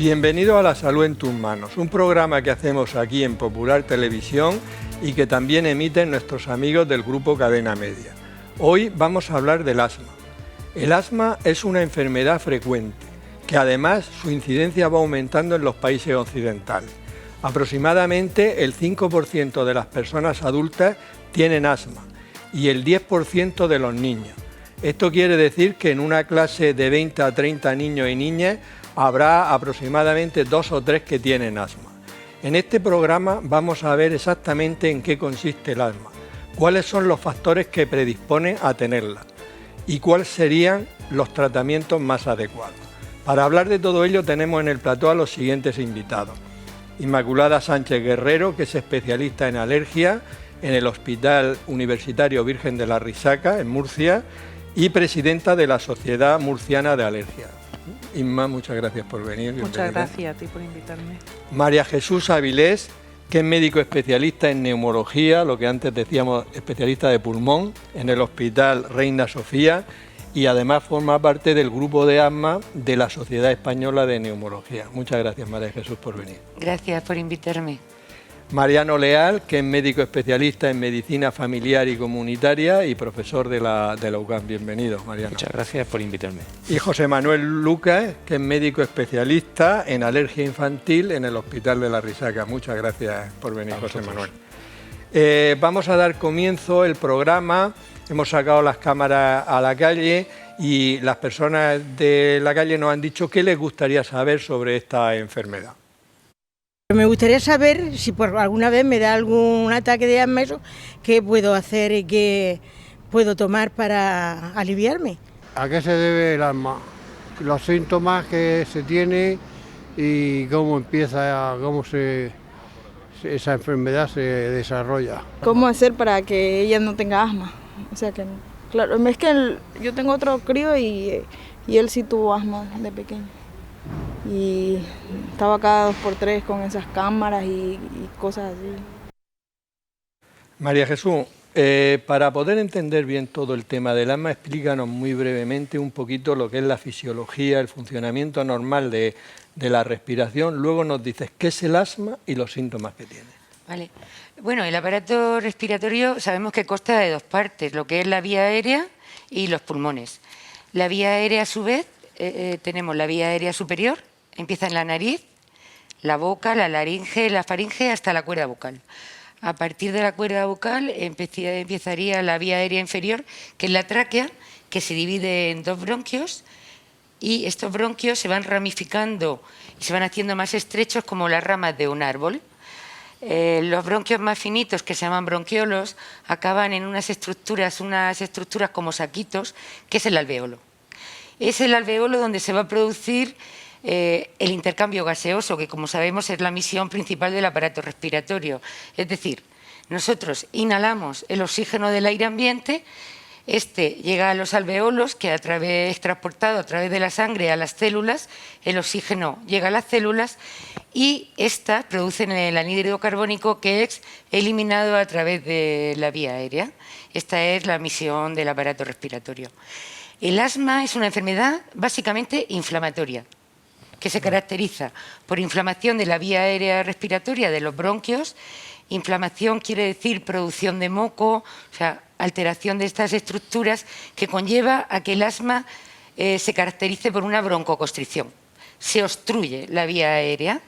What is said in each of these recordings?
Bienvenido a La Salud en tus manos, un programa que hacemos aquí en Popular Televisión y que también emiten nuestros amigos del grupo Cadena Media. Hoy vamos a hablar del asma. El asma es una enfermedad frecuente, que además su incidencia va aumentando en los países occidentales. Aproximadamente el 5% de las personas adultas tienen asma y el 10% de los niños. Esto quiere decir que en una clase de 20 a 30 niños y niñas habrá aproximadamente 2 o 3 que tienen asma. En este programa vamos a ver exactamente en qué consiste el asma, cuáles son los factores que predisponen a tenerla y cuáles serían los tratamientos más adecuados. Para hablar de todo ello tenemos en el plató a los siguientes invitados. Inmaculada Sánchez Guerrero, que es especialista en alergia en el Hospital Universitario Virgen de la Risaca, en Murcia, y presidenta de la Sociedad Murciana de Alergia. Inma, muchas gracias por venir. Muchas gracias a ti por invitarme. María Jesús Avilés, que es médico especialista en neumología, lo que antes decíamos especialista de pulmón, en el Hospital Reina Sofía, y además forma parte del grupo de asma de la Sociedad Española de Neumología. Muchas gracias, María Jesús, por venir. Gracias por invitarme. Mariano Leal, que es médico especialista en medicina familiar y comunitaria y profesor de la UCAM. Bienvenido, Mariano. Muchas gracias por invitarme. Y José Manuel Lucas, que es médico especialista en alergia infantil en el Hospital de la Risaca. Muchas gracias por venir, José Manuel. Vamos a dar comienzo el programa. Hemos sacado las cámaras a la calle y las personas de la calle nos han dicho qué les gustaría saber sobre esta enfermedad. Me gustaría saber si por alguna vez me da algún ataque de asma, qué puedo hacer y qué puedo tomar para aliviarme. ¿A qué se debe el asma? Los síntomas que se tiene y cómo empieza, esa enfermedad se desarrolla. ¿Cómo hacer para que ella no tenga asma? O sea que, claro, es que yo tengo otro crío y él sí tuvo asma de pequeño. Y estaba cada 2x3 con esas cámaras y cosas así. María Jesús, para poder entender bien todo el tema del asma, explícanos muy brevemente un poquito lo que es la fisiología, el funcionamiento normal de la respiración. Luego nos dices qué es el asma y los síntomas que tiene. Vale. Bueno, el aparato respiratorio sabemos que consta de dos partes, lo que es la vía aérea y los pulmones. La vía aérea, a su vez, tenemos la vía aérea superior, empieza en la nariz, la boca, la laringe, la faringe, hasta la cuerda vocal. A partir de la cuerda vocal empezaría la vía aérea inferior, que es la tráquea, que se divide en 2 bronquios, y estos bronquios se van ramificando y se van haciendo más estrechos como las ramas de un árbol. Los bronquios más finitos, que se llaman bronquiolos, acaban en unas estructuras como saquitos, que es el alvéolo. Es el alvéolo donde se va a producir el intercambio gaseoso, que como sabemos es la misión principal del aparato respiratorio. Es decir, nosotros inhalamos el oxígeno del aire ambiente, este llega a los alvéolos, que es transportado a través de la sangre a las células, el oxígeno llega a las células y estas producen el anhídrido carbónico, que es eliminado a través de la vía aérea. Esta es la misión del aparato respiratorio. El asma es una enfermedad básicamente inflamatoria, que se caracteriza por inflamación de la vía aérea respiratoria de los bronquios. Inflamación quiere decir producción de moco, o sea, alteración de estas estructuras que conlleva a que el asma se caracterice por una broncoconstricción. Se obstruye la vía aérea.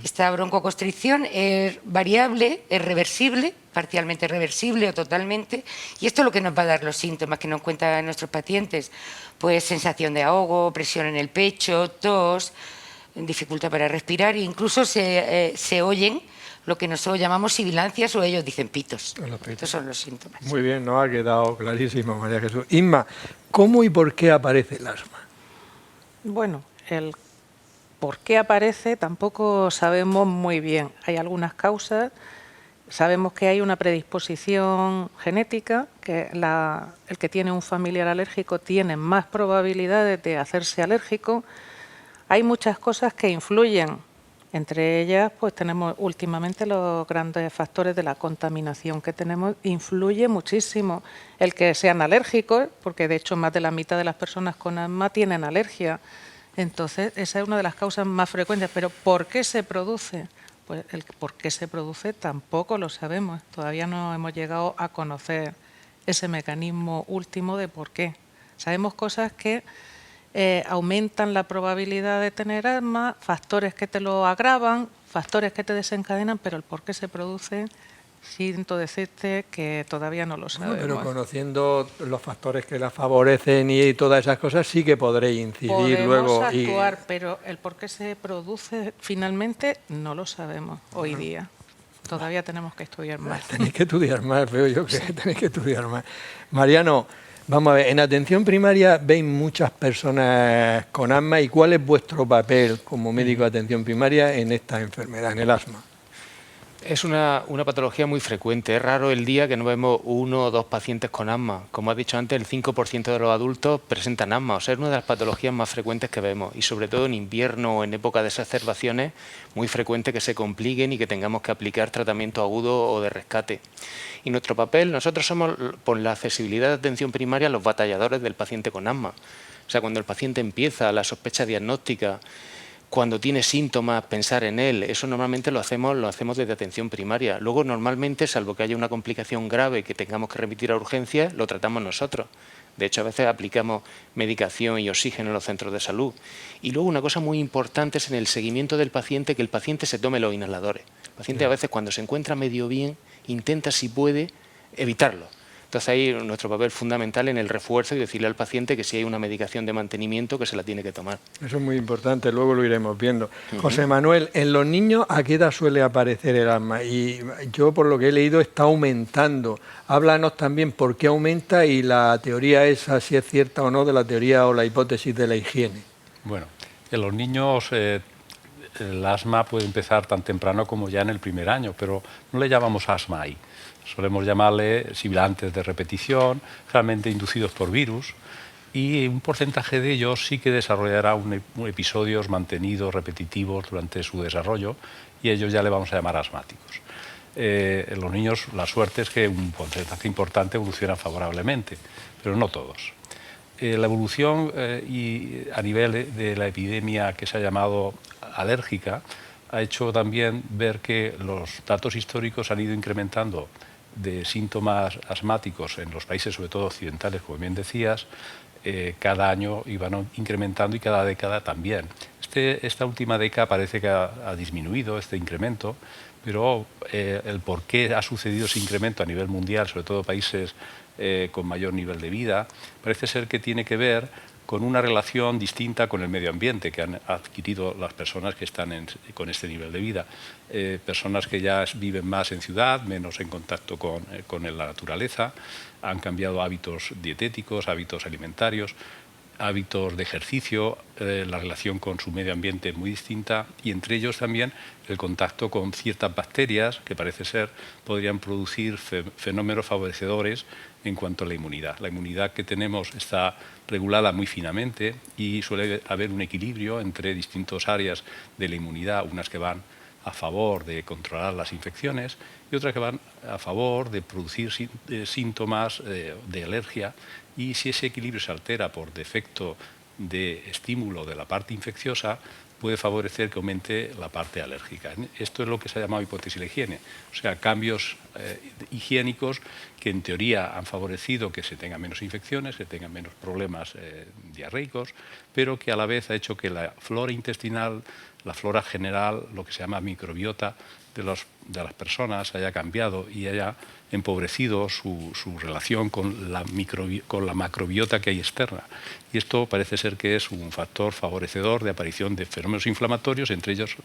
Esta broncoconstricción es variable, es reversible, parcialmente reversible o totalmente, y esto es lo que nos va a dar los síntomas que nos cuentan nuestros pacientes, pues sensación de ahogo, presión en el pecho, tos, dificultad para respirar, e incluso se oyen lo que nosotros llamamos sibilancias o ellos dicen pitos. Estos son los síntomas. Muy bien, nos ha quedado clarísimo, María Jesús. Inma, ¿cómo y por qué aparece el asma? Bueno, el por qué aparece tampoco sabemos muy bien. Hay algunas causas. Sabemos que hay una predisposición genética, que el que tiene un familiar alérgico tiene más probabilidades de hacerse alérgico. Hay muchas cosas que influyen. Entre ellas, pues tenemos últimamente los grandes factores de la contaminación que tenemos. Influye muchísimo el que sean alérgicos, porque de hecho más de la mitad de las personas con asma tienen alergia. Entonces, esa es una de las causas más frecuentes. Pero ¿por qué se produce? Pues el por qué se produce tampoco lo sabemos. Todavía no hemos llegado a conocer ese mecanismo último de por qué. Sabemos cosas que aumentan la probabilidad de tener asma, factores que te lo agravan, factores que te desencadenan, pero el por qué se produce, siento decirte que todavía no lo sabemos. Bueno, pero conociendo los factores que la favorecen y todas esas cosas, sí que podréis incidir luego. Podemos actuar, pero el por qué se produce finalmente no lo sabemos hoy día. Todavía tenemos que estudiar más. Tenéis que estudiar más, veo yo que tenéis que estudiar más. Mariano, vamos a ver, en atención primaria veis muchas personas con asma, ¿y cuál es vuestro papel como médico de atención primaria en esta enfermedad, en el asma? Es una patología muy frecuente. Es raro el día que no vemos 1 o 2 pacientes con asma. Como has dicho antes, el 5% de los adultos presentan asma. O sea, es una de las patologías más frecuentes que vemos. Y sobre todo en invierno o en época de exacerbaciones, muy frecuente que se compliquen y que tengamos que aplicar tratamiento agudo o de rescate. Y nuestro papel, nosotros somos, por la accesibilidad de atención primaria, los batalladores del paciente con asma. O sea, cuando el paciente empieza la sospecha diagnóstica, cuando tiene síntomas, pensar en él, eso normalmente lo hacemos desde atención primaria. Luego, normalmente, salvo que haya una complicación grave que tengamos que remitir a urgencias, lo tratamos nosotros. De hecho, a veces aplicamos medicación y oxígeno en los centros de salud. Y luego una cosa muy importante es en el seguimiento del paciente, que el paciente se tome los inhaladores. El paciente a veces, cuando se encuentra medio bien, intenta, si puede, evitarlo. Entonces ahí nuestro papel fundamental en el refuerzo y decirle al paciente que si hay una medicación de mantenimiento que se la tiene que tomar. Eso es muy importante, luego lo iremos viendo. José Manuel, en los niños, ¿a qué edad suele aparecer el asma? Y yo, por lo que he leído, está aumentando. Háblanos también por qué aumenta y la teoría esa, si es cierta o no, de la teoría o la hipótesis de la higiene. Bueno, en los niños el asma puede empezar tan temprano como ya en el primer año, pero no le llamamos asma ahí. Solemos llamarle sibilantes de repetición, generalmente inducidos por virus, y un porcentaje de ellos sí que desarrollará episodios mantenidos, repetitivos durante su desarrollo, y ellos ya le vamos a llamar asmáticos. En los niños la suerte es que un porcentaje importante evoluciona favorablemente, pero no todos. La evolución y a nivel de la epidemia que se ha llamado alérgica ha hecho también ver que los datos históricos han ido incrementando de síntomas asmáticos en los países, sobre todo occidentales, como bien decías, cada año iban incrementando y cada década también. Esta última década parece que ha disminuido este incremento, pero el por qué ha sucedido ese incremento a nivel mundial, sobre todo países con mayor nivel de vida, parece ser que tiene que ver con una relación distinta con el medio ambiente que han adquirido las personas que están con este nivel de vida. Personas que ya viven más en ciudad, menos en contacto con la naturaleza, han cambiado hábitos dietéticos, hábitos alimentarios, hábitos de ejercicio, la relación con su medio ambiente es muy distinta y entre ellos también el contacto con ciertas bacterias que parece ser podrían producir fenómenos favorecedores en cuanto a la inmunidad. La inmunidad que tenemos está regulada muy finamente y suele haber un equilibrio entre distintas áreas de la inmunidad, unas que van a favor de controlar las infecciones y otras que van a favor de producir síntomas de alergia, y si ese equilibrio se altera por defecto de estímulo de la parte infecciosa, puede favorecer que aumente la parte alérgica. Esto es lo que se ha llamado hipótesis de la higiene, o sea, cambios higiénicos que en teoría han favorecido que se tengan menos infecciones, que tengan menos problemas diarreicos, pero que a la vez ha hecho que la flora intestinal, la flora general, lo que se llama microbiota de las personas haya cambiado y haya empobrecido su relación con la macrobiota que hay externa. Y esto parece ser que es un factor favorecedor de aparición de fenómenos inflamatorios, entre ellos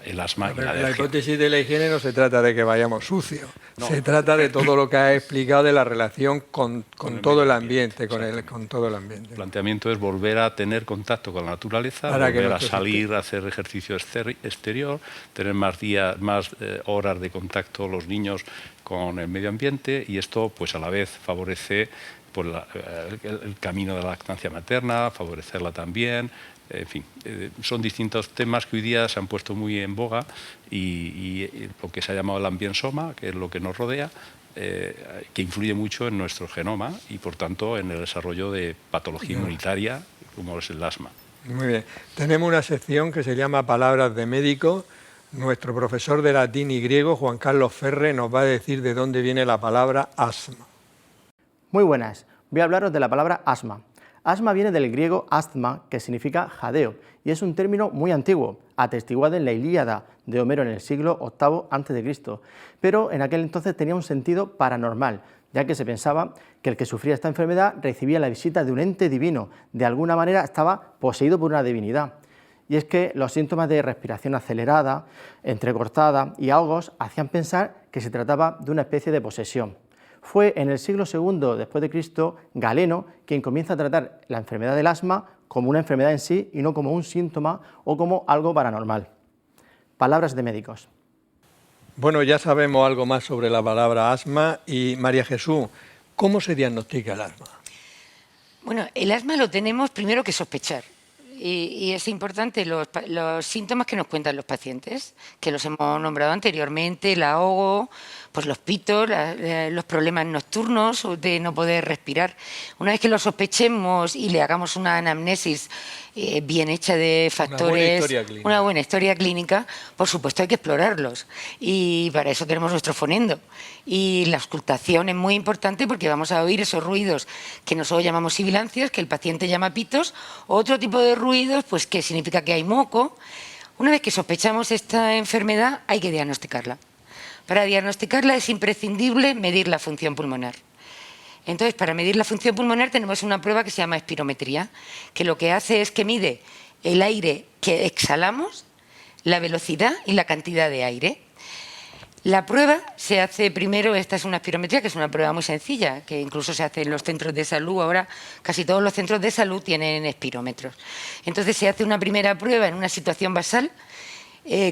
el asma y la alergia. La hipótesis de la higiene no se trata de que vayamos sucios, no. Se trata de todo lo que has explicado de la relación con todo el ambiente, con todo el ambiente. El planteamiento es volver a tener contacto con la naturaleza, volver a salir a hacer ejercicio exterior, tener más horas de contacto los niños con el medio ambiente, y esto pues a la vez favorece pues, el camino de la lactancia materna, favorecerla también. En fin, son distintos temas que hoy día se han puesto muy en boga y lo que se ha llamado el ambiensoma, que es lo que nos rodea, que influye mucho en nuestro genoma y por tanto en el desarrollo de patología inmunitaria como es el asma. Muy bien. Tenemos una sección que se llama Palabras de Médico. Nuestro profesor de latín y griego, Juan Carlos Ferre, nos va a decir de dónde viene la palabra asma. Muy buenas. Voy a hablaros de la palabra asma. Asma viene del griego asthma, que significa jadeo, y es un término muy antiguo, atestiguado en la Ilíada de Homero en el siglo VIII a.C., pero en aquel entonces tenía un sentido paranormal, ya que se pensaba que el que sufría esta enfermedad recibía la visita de un ente divino, de alguna manera estaba poseído por una divinidad. Y es que los síntomas de respiración acelerada, entrecortada y ahogos hacían pensar que se trataba de una especie de posesión. Fue en el siglo II después de Cristo Galeno quien comienza a tratar la enfermedad del asma como una enfermedad en sí y no como un síntoma o como algo paranormal. Palabras de médicos. Bueno, ya sabemos algo más sobre la palabra asma y María Jesús, ¿cómo se diagnostica el asma? Bueno, el asma lo tenemos primero que sospechar. Y es importante los síntomas que nos cuentan los pacientes, que los hemos nombrado anteriormente, el ahogo, pues los pitos, los problemas nocturnos de no poder respirar. Una vez que lo sospechemos y le hagamos una anamnesis bien hecha de factores, una buena historia clínica, por supuesto hay que explorarlos. Y para eso tenemos nuestro fonendo. Y la auscultación es muy importante porque vamos a oír esos ruidos que nosotros llamamos sibilancias, que el paciente llama pitos, o otro tipo de ruidos, pues que significa que hay moco. Una vez que sospechamos esta enfermedad, hay que diagnosticarla. Para diagnosticarla es imprescindible medir la función pulmonar. Entonces, para medir la función pulmonar tenemos una prueba que se llama espirometría, que lo que hace es que mide el aire que exhalamos, la velocidad y la cantidad de aire. La prueba se hace primero, esta es una espirometría, que es una prueba muy sencilla, que incluso se hace en los centros de salud. Ahora casi todos los centros de salud tienen espirómetros. Entonces se hace una primera prueba en una situación basal,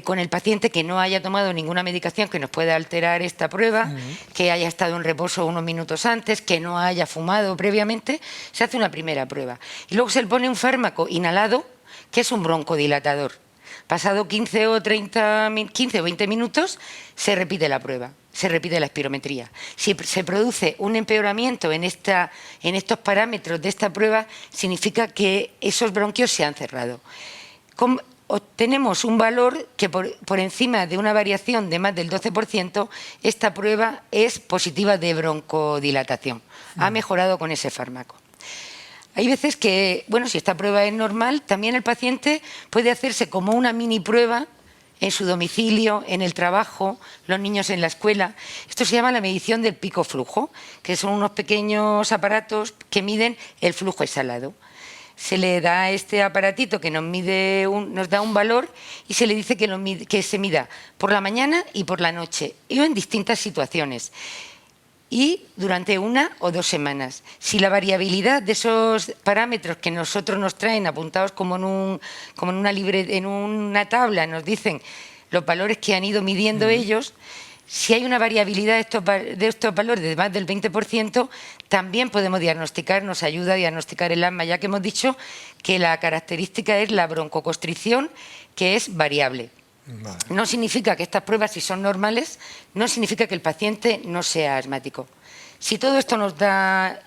con el paciente que no haya tomado ninguna medicación que nos pueda alterar esta prueba, que haya estado en reposo unos minutos antes, que no haya fumado previamente, se hace una primera prueba. Y luego se le pone un fármaco inhalado, que es un broncodilatador. Pasado 15 o 20 minutos, se repite la prueba, se repite la espirometría. Si se produce un empeoramiento en estos parámetros de esta prueba, significa que esos bronquios se han cerrado. Obtenemos un valor que por encima de una variación de más del 12%, esta prueba es positiva de broncodilatación. Ha mejorado con ese fármaco. Hay veces que, bueno, si esta prueba es normal, también el paciente puede hacerse como una mini prueba en su domicilio, en el trabajo, los niños en la escuela. Esto se llama la medición del pico flujo, que son unos pequeños aparatos que miden el flujo exhalado. Se le da este aparatito que nos da un valor y se le dice que se mida por la mañana y por la noche, y en distintas situaciones, y durante 1 o 2 semanas. Si la variabilidad de esos parámetros que nosotros nos traen apuntados como en una tabla, nos dicen los valores que han ido midiendo ellos, si hay una variabilidad de estos valores de más del 20%, también podemos diagnosticar, nos ayuda a diagnosticar el asma, ya que hemos dicho que la característica es la broncoconstricción, que es variable. Vale. No significa que estas pruebas, si son normales, no significa que el paciente no sea asmático. Si todo esto nos da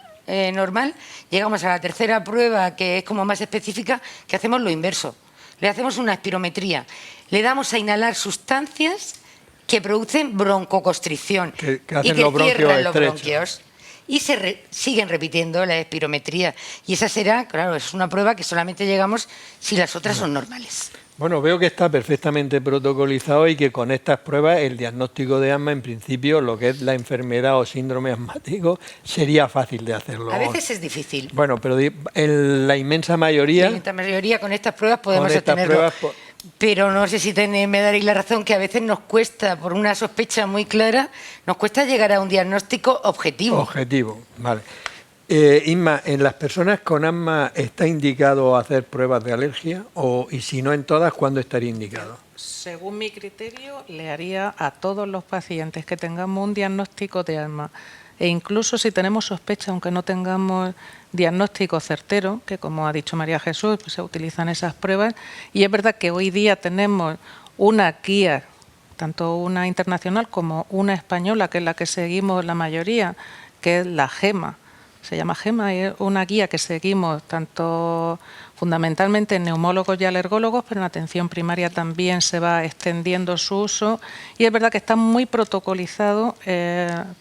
normal, llegamos a la tercera prueba, que es como más específica, que hacemos lo inverso. Le hacemos una espirometría, le damos a inhalar sustancias que producen broncoconstricción que y que cierran los bronquios. Y siguen repitiendo la espirometría. Y esa será, claro, es una prueba que solamente llegamos si las otras son normales. Bueno, veo que está perfectamente protocolizado y que con estas pruebas el diagnóstico de asma, en principio, lo que es la enfermedad o síndrome asmático, sería fácil de hacerlo. A veces es difícil. Bueno, pero en la inmensa mayoría... con estas pruebas podemos obtenerlo. Pero no sé si me daréis la razón que a veces nos cuesta, por una sospecha muy clara, nos cuesta llegar a un diagnóstico objetivo. Objetivo, vale. Inma, ¿en las personas con asma está indicado hacer pruebas de alergia? Y si no en todas, ¿cuándo estaría indicado? Según mi criterio, le haría a todos los pacientes que tengamos un diagnóstico de asma, e incluso si tenemos sospecha, aunque no tengamos diagnóstico certero, que como ha dicho María Jesús, pues se utilizan esas pruebas, y es verdad que hoy día tenemos una guía, tanto una internacional como una española, que es la que seguimos la mayoría, que es la GEMA. se llama GEMA, es una guía que seguimos tanto fundamentalmente en neumólogos y alergólogos, pero en atención primaria también se va extendiendo su uso, y es verdad que está muy protocolizado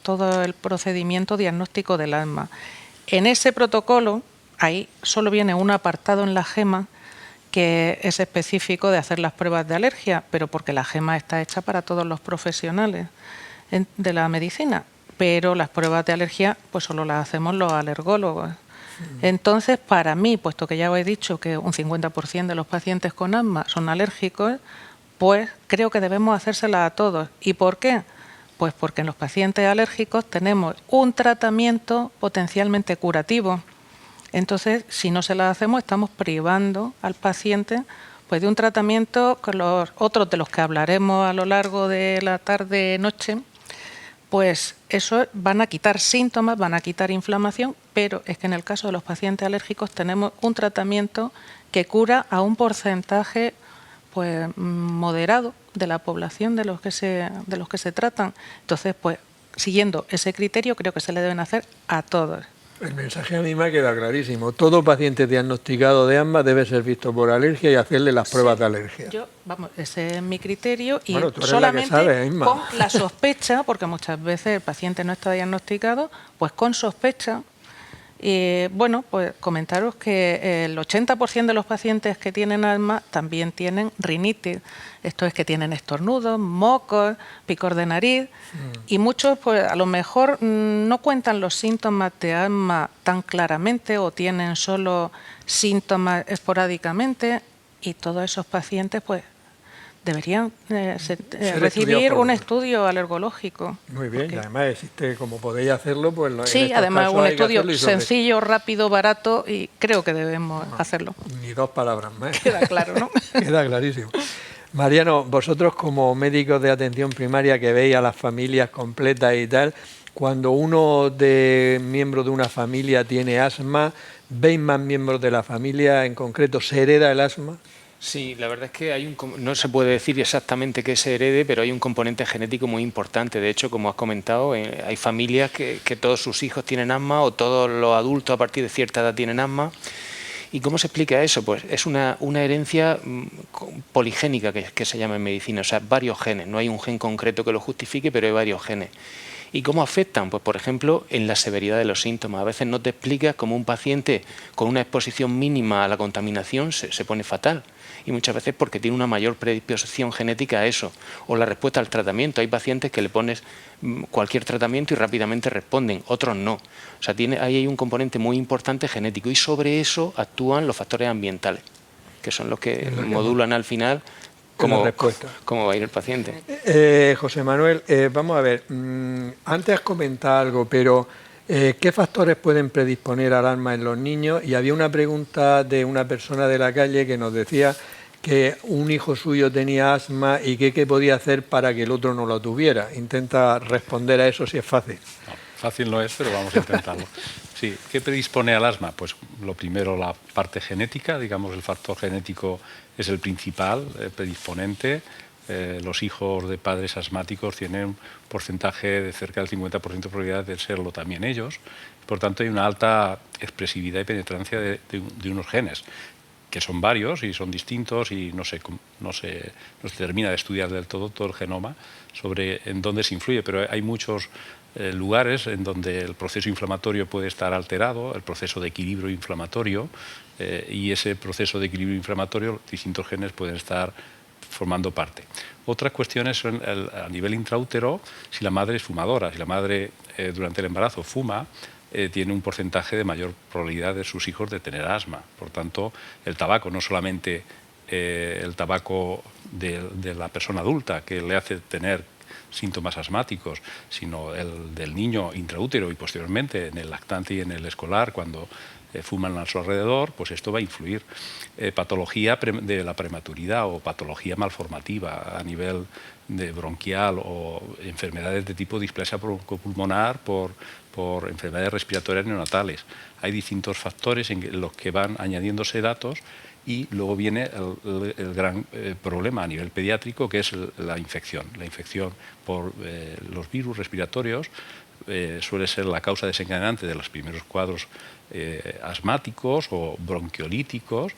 todo el procedimiento diagnóstico del asma. En ese protocolo, ahí solo viene un apartado en la GEMA que es específico de hacer las pruebas de alergia, pero porque la GEMA está hecha para todos los profesionales de la medicina, pero las pruebas de alergia pues solo las hacemos los alergólogos. Entonces, para mí, puesto que ya os he dicho que un 50% de los pacientes con asma son alérgicos, pues creo que debemos hacérsela a todos. ¿Y por qué? Pues porque en los pacientes alérgicos tenemos un tratamiento potencialmente curativo. Entonces, si no se la hacemos, estamos privando al paciente pues, de un tratamiento con los otros de los que hablaremos a lo largo de la tarde-noche, pues eso van a quitar síntomas, van a quitar inflamación, pero es que en el caso de los pacientes alérgicos tenemos un tratamiento que cura a un porcentaje pues, moderado de la población de los que se tratan. Entonces, pues siguiendo ese criterio, creo que se le deben hacer a todos. El mensaje a mí me ha quedado clarísimo. Todo paciente diagnosticado de asma debe ser visto por alergia y hacerle las pruebas de alergia. Ese es mi criterio y bueno, tú eres solamente la que sabe, Isma. Con la sospecha, porque muchas veces el paciente no está diagnosticado, pues con sospecha. Bueno, pues comentaros que el 80% de los pacientes que tienen asma también tienen rinitis. Esto es que tienen estornudos, mocos, picor de nariz y muchos pues a lo mejor no cuentan los síntomas de asma tan claramente o tienen solo síntomas esporádicamente y todos esos pacientes pues deberían recibir un estudio alergológico. Muy bien, y además existe, como podéis hacerlo, pues sí, además un estudio sencillo, rápido, barato y creo que debemos hacerlo. Ni dos palabras más. Queda claro, ¿no? Queda clarísimo. Mariano, vosotros como médicos de atención primaria que veis a las familias completas y tal, cuando uno de miembros de una familia tiene asma, ¿veis más miembros de la familia en concreto? ¿Se hereda el asma? Sí, la verdad es que no se puede decir exactamente que se herede, pero hay un componente genético muy importante. De hecho, como has comentado, hay familias que todos sus hijos tienen asma o todos los adultos a partir de cierta edad tienen asma. ¿Y cómo se explica eso? Pues es una herencia poligénica que se llama en medicina, o sea, varios genes. No hay un gen concreto que lo justifique, pero hay varios genes. ¿Y cómo afectan? Pues, por ejemplo, en la severidad de los síntomas. A veces no te explicas cómo un paciente con una exposición mínima a la contaminación se pone fatal. Y muchas veces porque tiene una mayor predisposición genética a eso. O la respuesta al tratamiento. Hay pacientes que le pones cualquier tratamiento y rápidamente responden, otros no. O sea, ahí hay un componente muy importante genético. Y sobre eso actúan los factores ambientales, que son los que modulan al final cómo va a ir el paciente. José Manuel, vamos a ver, antes has comentado algo, pero ¿qué factores pueden predisponer al asma en los niños? Y había una pregunta de una persona de la calle que nos decía que un hijo suyo tenía asma y qué podía hacer para que el otro no lo tuviera. Intenta responder a eso si es fácil. No, fácil no es, pero vamos a intentarlo. Sí, ¿qué predispone al asma? Pues lo primero, la parte genética, digamos, el factor genético es el principal predisponente. Los hijos de padres asmáticos tienen un porcentaje de cerca del 50% de probabilidad de serlo también ellos. Por tanto, hay una alta expresividad y penetrancia de unos genes, que son varios y son distintos y no se termina de estudiar del todo el genoma sobre en dónde se influye, pero hay muchos lugares en donde el proceso inflamatorio puede estar alterado, el proceso de equilibrio inflamatorio, y ese proceso de equilibrio inflamatorio, distintos genes pueden estar formando parte. Otras cuestiones son a nivel intraútero, si la madre es fumadora, si la madre durante el embarazo fuma, tiene un porcentaje de mayor probabilidad de sus hijos de tener asma. Por tanto, el tabaco, no solamente el tabaco de la persona adulta que le hace tener síntomas asmáticos, sino el del niño intraútero y posteriormente en el lactante y en el escolar cuando fuman a su alrededor, pues esto va a influir. Patología de la prematuridad o patología malformativa a nivel de bronquial o enfermedades de tipo displasia broncopulmonar por enfermedades respiratorias neonatales. Hay distintos factores en los que van añadiéndose datos y luego viene el gran problema a nivel pediátrico, que es la infección por los virus respiratorios, suele ser la causa desencadenante de los primeros cuadros asmáticos o bronquiolíticos,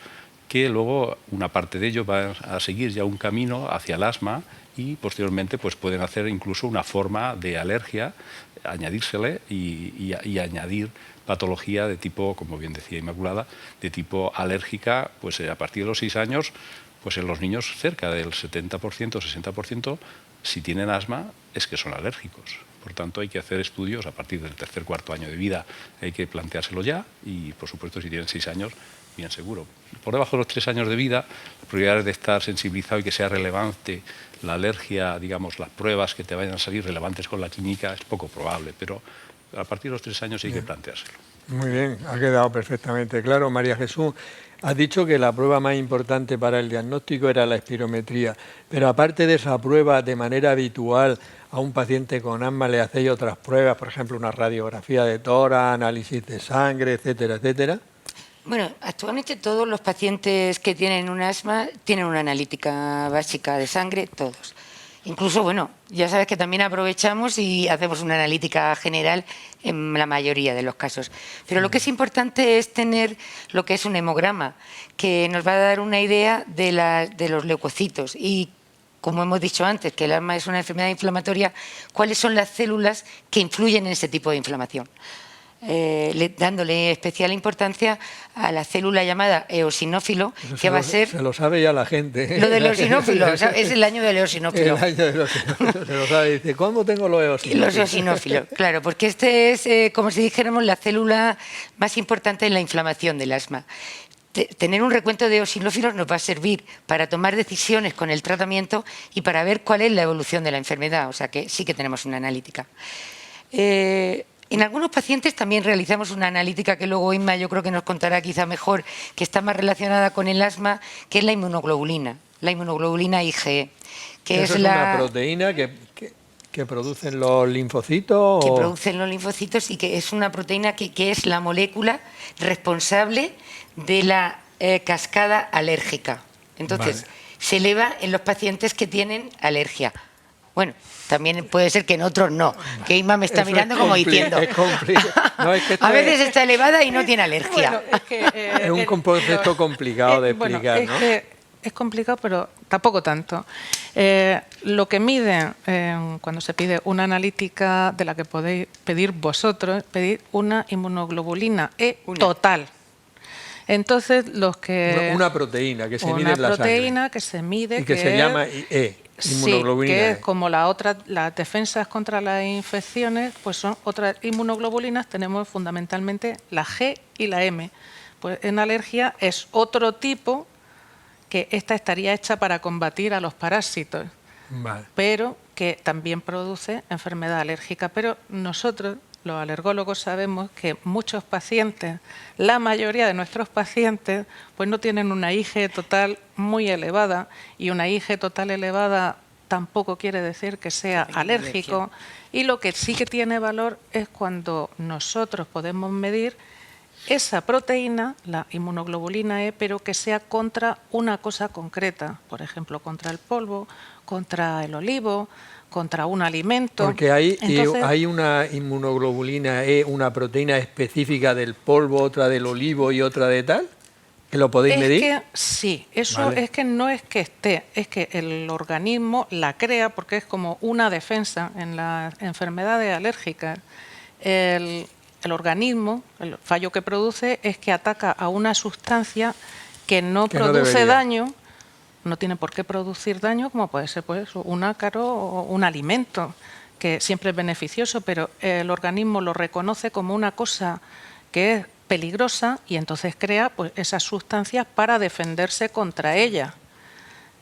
que luego una parte de ellos va a seguir ya un camino hacia el asma y posteriormente pues pueden hacer incluso una forma de alergia, añadírsele y añadir patología de tipo, como bien decía Inmaculada, de tipo alérgica, pues a partir de los 6 años, pues en los niños cerca del 70%, 60%, si tienen asma, es que son alérgicos. Por tanto, hay que hacer estudios a partir del tercer, cuarto año de vida, hay que planteárselo ya y, por supuesto, si tienen 6 años, bien seguro. Por debajo de los 3 años de vida, la probabilidad de estar sensibilizado y que sea relevante la alergia, digamos, las pruebas que te vayan a salir relevantes con la clínica es poco probable, pero a partir de los 3 años hay que planteárselo. Muy bien, ha quedado perfectamente claro. María Jesús, has dicho que la prueba más importante para el diagnóstico era la espirometría, pero aparte de esa prueba, de manera habitual, a un paciente con asma le hacéis otras pruebas, por ejemplo, una radiografía de tórax, análisis de sangre, etcétera, etcétera. Bueno, actualmente todos los pacientes que tienen un asma tienen una analítica básica de sangre, todos. Incluso, bueno, ya sabes que también aprovechamos y hacemos una analítica general en la mayoría de los casos. Pero lo que es importante es tener lo que es un hemograma, que nos va a dar una idea de los leucocitos. Y como hemos dicho antes, que el asma es una enfermedad inflamatoria, ¿cuáles son las células que influyen en ese tipo de inflamación? Dándole especial importancia a la célula llamada eosinófilo, que va a ser... Se lo sabe ya la gente. Lo del eosinófilo, es el año del eosinófilo. El año del eosinófilo, se lo sabe, dice, ¿cómo tengo los eosinófilos? Los eosinófilos, claro, porque este es, como si dijéramos, la célula más importante en la inflamación del asma. Tener un recuento de eosinófilos nos va a servir para tomar decisiones con el tratamiento y para ver cuál es la evolución de la enfermedad, o sea que sí que tenemos una analítica. En algunos pacientes también realizamos una analítica que luego Inma yo creo que nos contará quizá mejor, que está más relacionada con el asma, que es la inmunoglobulina IgE. Que es una proteína que producen los linfocitos. Que producen los linfocitos y que es una proteína que es la molécula responsable de la cascada alérgica. Entonces, se eleva en los pacientes que tienen alergia. Bueno, también puede ser que en otros no, que Inma me está mirando como diciendo. A veces está elevada y no tiene alergia. Bueno, es un concepto complicado de explicar, ¿no? Es complicado, pero tampoco tanto. Lo que miden cuando se pide una analítica de la que podéis pedir vosotros, pedir una inmunoglobulina E total. Entonces, los que... Una proteína que se mide en la sangre. Una proteína que se mide... Y que se llama E. Sí, que es como las defensas contra las infecciones, pues son otras inmunoglobulinas, tenemos fundamentalmente la G y la M. Pues en alergia es otro tipo que esta estaría hecha para combatir a los parásitos, pero que también produce enfermedad alérgica. Pero nosotros, los alergólogos, sabemos que muchos pacientes, la mayoría de nuestros pacientes, pues no tienen una IgE total muy elevada, y una IgE total elevada tampoco quiere decir que sea alérgico, y lo que sí que tiene valor es cuando nosotros podemos medir esa proteína, la inmunoglobulina E, pero que sea contra una cosa concreta, por ejemplo, contra el polvo, contra el olivo, contra un alimento. Porque hay una inmunoglobulina E, una proteína específica del polvo, otra del olivo y otra de tal, ¿que lo podéis medir? Que sí, eso es que no es que esté, es que el organismo la crea porque es como una defensa en las enfermedades alérgicas. El organismo, el fallo que produce es que ataca a una sustancia que no produce daño. No tiene por qué producir daño, como puede ser pues, un ácaro o un alimento, que siempre es beneficioso, pero el organismo lo reconoce como una cosa que es peligrosa y entonces crea pues, esas sustancias para defenderse contra ella.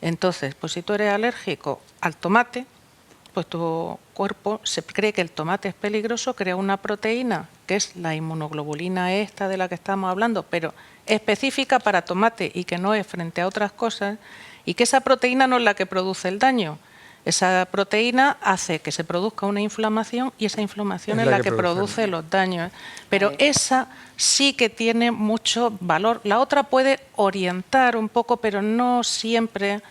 Entonces, pues si tú eres alérgico al tomate, pues tu cuerpo se cree que el tomate es peligroso, crea una proteína, que es la inmunoglobulina esta de la que estamos hablando, pero específica para tomate y que no es frente a otras cosas, y que esa proteína no es la que produce el daño. Esa proteína hace que se produzca una inflamación y esa inflamación es la que produce los daños. Pero esa sí que tiene mucho valor. La otra puede orientar un poco, pero no siempre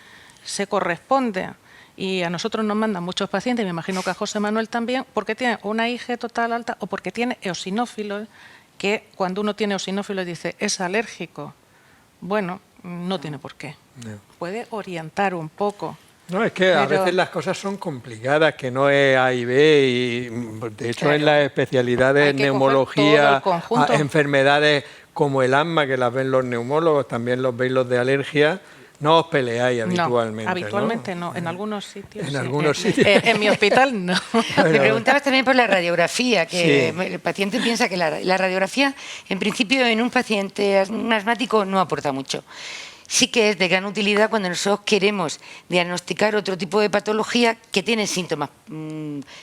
se corresponde. Y a nosotros nos mandan muchos pacientes, me imagino que a José Manuel también, porque tiene una IG total alta o porque tiene eosinófilos, que cuando uno tiene eosinófilos dice, ¿es alérgico? Bueno, no tiene por qué. No. Puede orientar un poco. No, es que a Pero- veces las cosas son complicadas, que no es A y B, y de hecho Claro. en las especialidades Hay que coger todo neumología, el conjunto. enfermedades como el asma, que las ven los neumólogos, también los veis los de alergia, no os peleáis habitualmente. No, habitualmente no, en algunos sitios. En sí. algunos sitios. En mi hospital no. Me preguntabas también por la radiografía, que Sí. el paciente piensa que la radiografía, en principio, en un paciente un asmático no aporta mucho. Sí que es de gran utilidad cuando nosotros queremos diagnosticar otro tipo de patología que tiene síntomas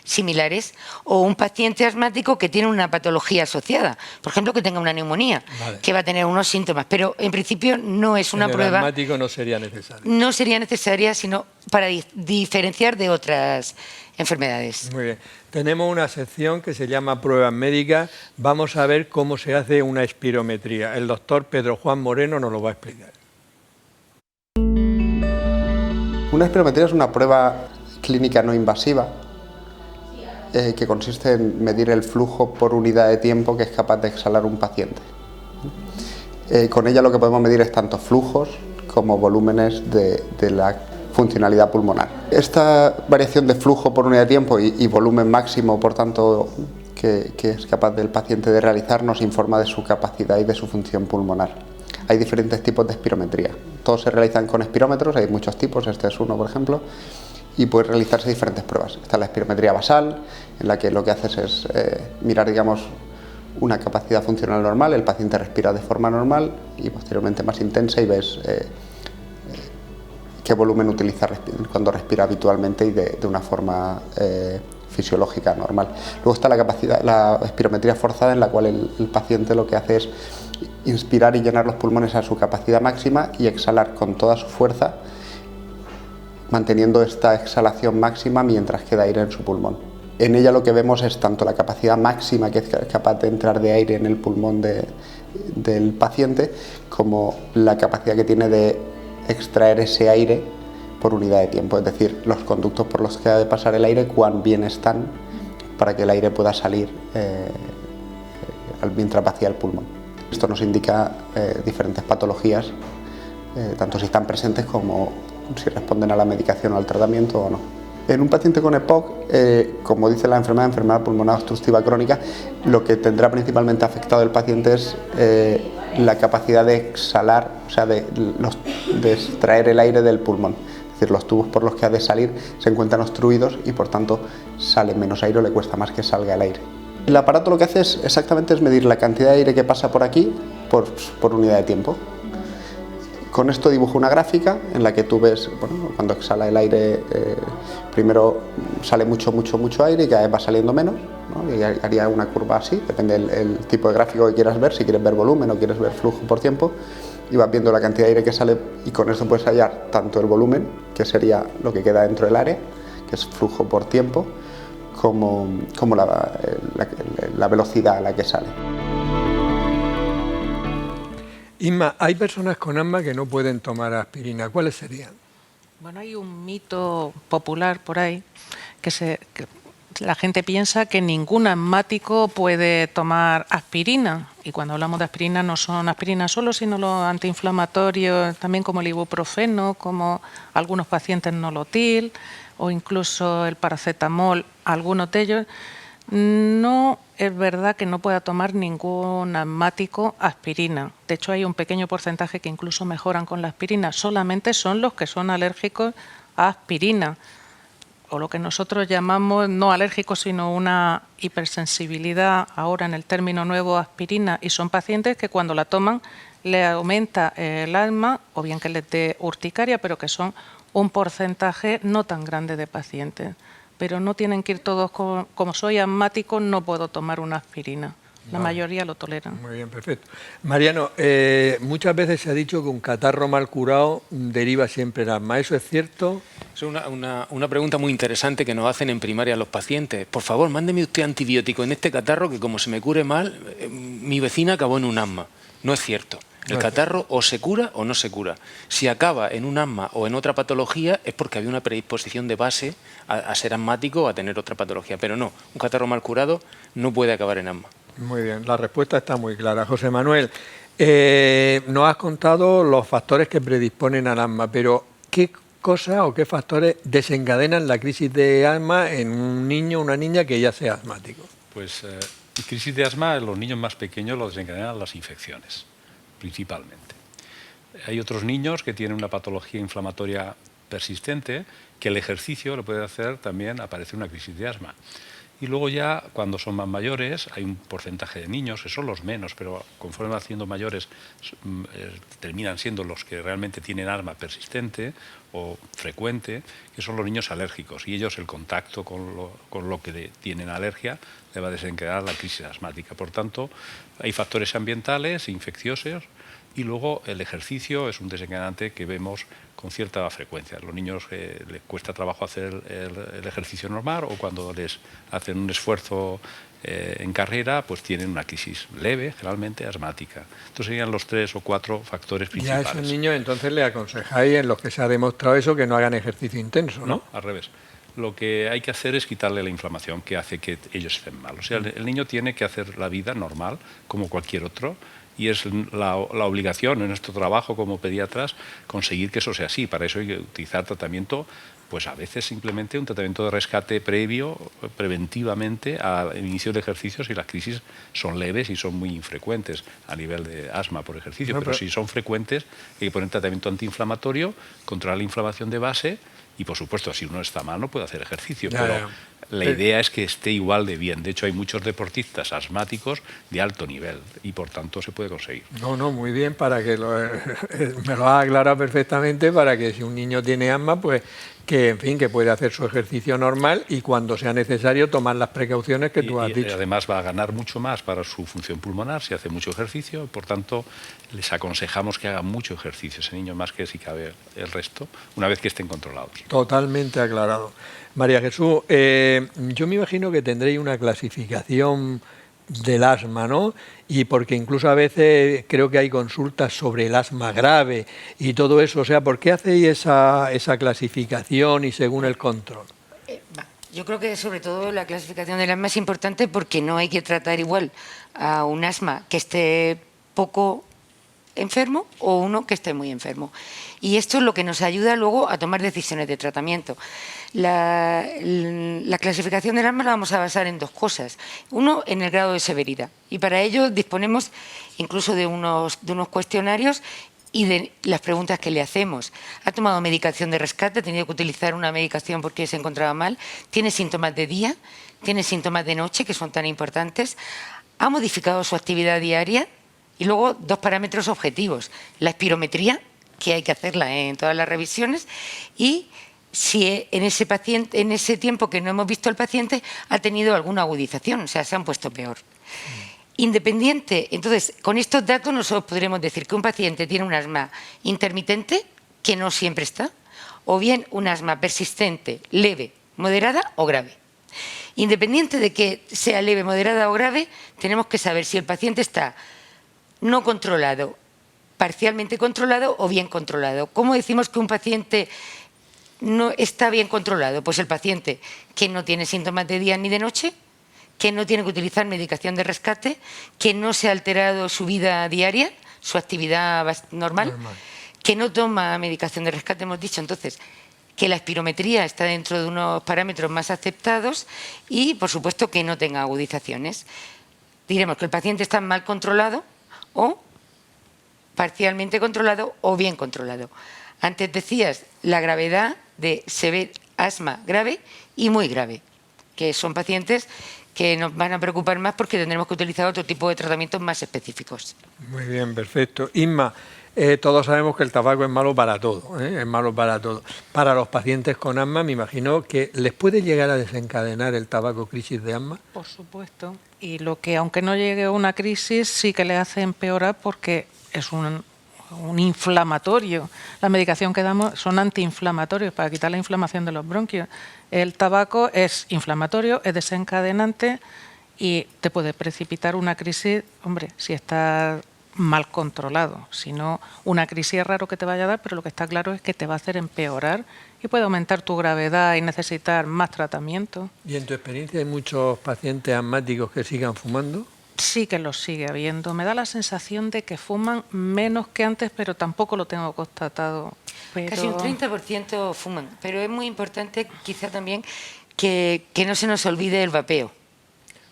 similares, o un paciente asmático que tiene una patología asociada, por ejemplo, que tenga una neumonía, Vale. que va a tener unos síntomas, pero en principio no es una En el prueba, asmático no sería necesario. no sería necesaria, sino para diferenciar de otras enfermedades. Muy bien. Tenemos una sección que se llama pruebas médicas. Vamos a ver cómo se hace una espirometría. El doctor Pedro Juan Moreno nos lo va a explicar. Una espirometría es una prueba clínica no invasiva que consiste en medir el flujo por unidad de tiempo que es capaz de exhalar un paciente. Con ella lo que podemos medir es tanto flujos como volúmenes de la funcionalidad pulmonar. Esta variación de flujo por unidad de tiempo y volumen máximo, por tanto, que es capaz del paciente de realizar, nos informa de su capacidad y de su función pulmonar. Hay diferentes tipos de espirometría. Todos se realizan con espirómetros, hay muchos tipos, este es uno, por ejemplo, y pueden realizarse diferentes pruebas. Está la espirometría basal, en la que lo que haces es mirar, digamos, una capacidad funcional normal, el paciente respira de forma normal y posteriormente más intensa y ves qué volumen utiliza cuando respira habitualmente y de una forma fisiológica normal. Luego está la espirometría forzada, en la cual el paciente lo que hace es inspirar y llenar los pulmones a su capacidad máxima y exhalar con toda su fuerza, manteniendo esta exhalación máxima mientras queda aire en su pulmón. En ella lo que vemos es tanto la capacidad máxima que es capaz de entrar de aire en el pulmón del paciente, como la capacidad que tiene de extraer ese aire por unidad de tiempo, es decir, los conductos por los que ha de pasar el aire, cuán bien están para que el aire pueda salir mientras vacía el pulmón. Esto nos indica diferentes patologías, tanto si están presentes como si responden a la medicación o al tratamiento o no. En un paciente con EPOC, como dice la enfermedad pulmonar obstructiva crónica, lo que tendrá principalmente afectado el paciente es la capacidad de exhalar, o sea, de extraer el aire del pulmón. Es decir, los tubos por los que ha de salir se encuentran obstruidos y por tanto sale menos aire o le cuesta más que salga el aire. El aparato lo que hace es medir la cantidad de aire que pasa por aquí por unidad de tiempo. Con esto dibujo una gráfica en la que tú ves, bueno, cuando exhala el aire, primero sale mucho aire y cada vez va saliendo menos, ¿no? Y haría una curva así, depende del tipo de gráfico que quieras ver, si quieres ver volumen o quieres ver flujo por tiempo, y vas viendo la cantidad de aire que sale, y con esto puedes hallar tanto el volumen, que sería lo que queda dentro del área, que es flujo por tiempo, como la velocidad a la que sale. Inma, hay personas con asma que no pueden tomar aspirina. ¿Cuáles serían? Bueno, hay un mito popular por ahí que la gente piensa que ningún asmático puede tomar aspirina. Y cuando hablamos de aspirina no son aspirinas solo, sino los antiinflamatorios, también como el ibuprofeno, como algunos pacientes nolotil o incluso el paracetamol, algunos de ellos. No es verdad que no pueda tomar ningún asmático aspirina. De hecho, hay un pequeño porcentaje que incluso mejoran con la aspirina. Solamente son los que son alérgicos a aspirina, o lo que nosotros llamamos no alérgicos, sino una hipersensibilidad, ahora en el término nuevo, aspirina, y son pacientes que cuando la toman le aumenta el asma, o bien que les dé urticaria, pero que son un porcentaje no tan grande de pacientes. Pero no tienen que ir todos como soy asmático, no puedo tomar una aspirina. La mayoría lo toleran. Muy bien, perfecto. Mariano, muchas veces se ha dicho que un catarro mal curado deriva siempre el asma. ¿Eso es cierto? Es una pregunta muy interesante que nos hacen en primaria los pacientes. Por favor, mándeme usted antibiótico en este catarro que como se me cure mal, mi vecina acabó en un asma. No es cierto. El catarro o se cura o no se cura. Si acaba en un asma o en otra patología es porque había una predisposición de base a ser asmático o a tener otra patología. Pero no, un catarro mal curado no puede acabar en asma. Muy bien, la respuesta está muy clara. José Manuel, nos has contado los factores que predisponen al asma, pero ¿qué cosas o qué factores desencadenan la crisis de asma en un niño o una niña que ya sea asmático? Pues crisis de asma en los niños más pequeños lo desencadenan las infecciones, principalmente. Hay otros niños que tienen una patología inflamatoria persistente que el ejercicio le puede hacer también aparecer una crisis de asma. Y luego ya, cuando son más mayores, hay un porcentaje de niños, que son los menos, pero conforme van siendo mayores, terminan siendo los que realmente tienen asma persistente o frecuente, que son los niños alérgicos. Y ellos, el contacto con lo que tienen alergia, le va a desencadenar la crisis asmática. Por tanto, hay factores ambientales, infecciosos, y luego el ejercicio es un desencadenante que vemos con cierta frecuencia. A los niños les cuesta trabajo hacer el ejercicio normal, o cuando les hacen un esfuerzo en carrera, pues tienen una crisis leve, generalmente asmática. Entonces serían los 3 o 4 factores principales. Ya a esos niños entonces le aconsejáis, en los que se ha demostrado eso, que no hagan ejercicio intenso, ¿no? No, al revés. Lo que hay que hacer es quitarle la inflamación que hace que ellos estén mal. O sea, el niño tiene que hacer la vida normal, como cualquier otro, y es la obligación en nuestro trabajo como pediatras conseguir que eso sea así. Para eso hay que utilizar tratamiento, pues a veces simplemente un tratamiento de rescate previo, preventivamente al inicio del ejercicio, si las crisis son leves y son muy infrecuentes a nivel de asma por ejercicio. Pero si son frecuentes, hay que poner tratamiento antiinflamatorio, controlar la inflamación de base. Y, por supuesto, si uno está mal no puede hacer ejercicio, pero la idea es que esté igual de bien. De hecho, hay muchos deportistas asmáticos de alto nivel y, por tanto, se puede conseguir. No, muy bien, para que me lo has aclarado perfectamente, para que si un niño tiene asma, pues que, en fin, que puede hacer su ejercicio normal y cuando sea necesario tomar las precauciones que tú has dicho. Además va a ganar mucho más para su función pulmonar si hace mucho ejercicio. Por tanto, les aconsejamos que hagan mucho ejercicio ese niño, más que si cabe el resto, una vez que estén controlados. Totalmente aclarado. María Jesús, yo me imagino que tendréis una clasificación del asma, ¿no? Y porque incluso a veces creo que hay consultas sobre el asma grave y todo eso. O sea, ¿por qué hacéis esa clasificación y según el control? Yo creo que sobre todo la clasificación del asma es importante porque no hay que tratar igual a un asma que esté poco enfermo o uno que esté muy enfermo. Y esto es lo que nos ayuda luego a tomar decisiones de tratamiento. La clasificación del asma la vamos a basar en 2 cosas. Uno, en el grado de severidad. Y para ello disponemos incluso de unos cuestionarios y de las preguntas que le hacemos. ¿Ha tomado medicación de rescate? ¿Ha tenido que utilizar una medicación porque se encontraba mal? ¿Tiene síntomas de día? ¿Tiene síntomas de noche, que son tan importantes? ¿Ha modificado su actividad diaria? Y luego 2 parámetros objetivos. La espirometría, que hay que hacerla en todas las revisiones, y si en ese tiempo que no hemos visto al paciente ha tenido alguna agudización, o sea, se han puesto peor. Independiente, entonces, con estos datos nosotros podremos decir que un paciente tiene un asma intermitente, que no siempre está, o bien un asma persistente, leve, moderada o grave. Independiente de que sea leve, moderada o grave, tenemos que saber si el paciente está no controlado, parcialmente controlado o bien controlado. ¿Cómo decimos que un paciente no está bien controlado? Pues el paciente que no tiene síntomas de día ni de noche, que no tiene que utilizar medicación de rescate, que no se ha alterado su vida diaria, su actividad normal, que no toma medicación de rescate, hemos dicho. Entonces, que la espirometría está dentro de unos parámetros más aceptados y, por supuesto, que no tenga agudizaciones. Diremos que el paciente está mal controlado o parcialmente controlado o bien controlado. Antes decías la gravedad de asma grave y muy grave, que son pacientes que nos van a preocupar más porque tendremos que utilizar otro tipo de tratamientos más específicos. Muy bien, perfecto. Inma, todos sabemos que el tabaco es malo para todo, es malo para todo. Para los pacientes con asma, me imagino que les puede llegar a desencadenar el tabaco crisis de asma. Por supuesto. Y lo que, aunque no llegue a una crisis, sí que le hace empeorar porque es un inflamatorio. La medicación que damos son antiinflamatorios para quitar la inflamación de los bronquios. El tabaco es inflamatorio, es desencadenante y te puede precipitar una crisis. Hombre, si estás mal controlado. Si no, una crisis es raro que te vaya a dar, pero lo que está claro es que te va a hacer empeorar y puede aumentar tu gravedad y necesitar más tratamiento. ¿Y en tu experiencia hay muchos pacientes asmáticos que sigan fumando? Sí que los sigue habiendo. Me da la sensación de que fuman menos que antes, pero tampoco lo tengo constatado. Casi un 30% fuman, pero es muy importante quizá también que no se nos olvide el vapeo.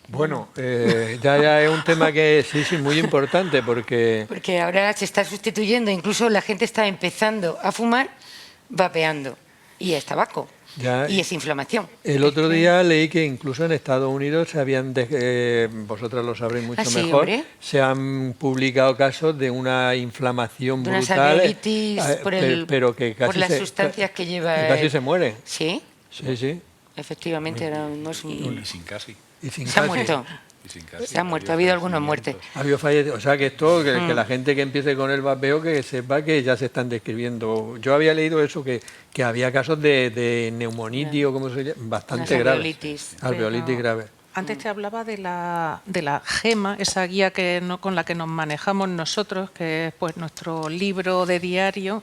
Bueno, ya es un tema que sí, muy importante porque ahora se está sustituyendo, incluso la gente está empezando a fumar vapeando, y es tabaco, y es inflamación. El otro día leí que incluso en Estados Unidos se habían, vosotras lo sabréis mucho mejor, hombre. Se han publicado casos de una inflamación de brutal, una alveolitis pero que casi por las sustancias que lleva. Que casi se muere. Sí. Sí. Efectivamente, era un... Y sin casi. Se ha muerto. Se ha muerto, ha habido algunas muertes. Ha habido fallecidos. O sea, que esto, que la gente que empiece con el vapeo, que sepa que ya se están describiendo. Yo había leído eso, que había casos de neumonitis o como se llama, bastante graves. Alveolitis grave. Antes te hablaba de la GEMA, esa guía con la que nos manejamos nosotros, que es pues nuestro libro de diario.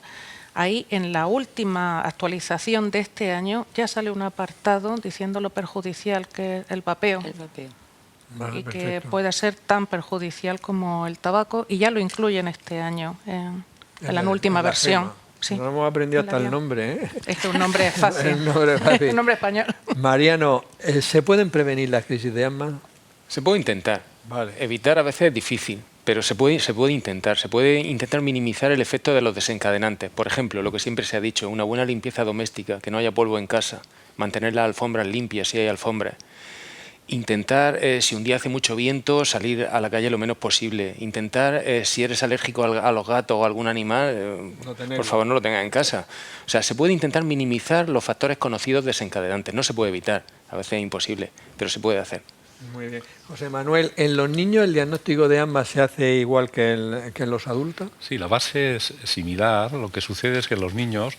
Ahí, en la última actualización de este año, ya sale un apartado diciendo lo perjudicial que es el vapeo. El vapeo. Vale, y perfecto. que puede ser tan perjudicial como el tabaco, y ya lo incluyen este año en la última versión. Sí. No hemos aprendido hasta el guía. nombre, ¿eh? Es que un nombre es fácil. El nombre es fácil. Un nombre español. Mariano, ¿se pueden prevenir las crisis de asma? Se puede intentar. Vale. Evitar a veces es difícil, pero se puede intentar. Se puede intentar minimizar el efecto de los desencadenantes. Por ejemplo, lo que siempre se ha dicho, una buena limpieza doméstica, que no haya polvo en casa, mantener las alfombras limpias si hay alfombras. Intentar, si un día hace mucho viento, salir a la calle lo menos posible. Intentar, si eres alérgico a los gatos o a algún animal, por favor no lo tengas en casa. O sea, se puede intentar minimizar los factores conocidos desencadenantes. No se puede evitar, a veces es imposible, pero se puede hacer. Muy bien. José Manuel, ¿en los niños el diagnóstico de asma se hace igual que en los adultos? Sí, la base es similar. Lo que sucede es que los niños,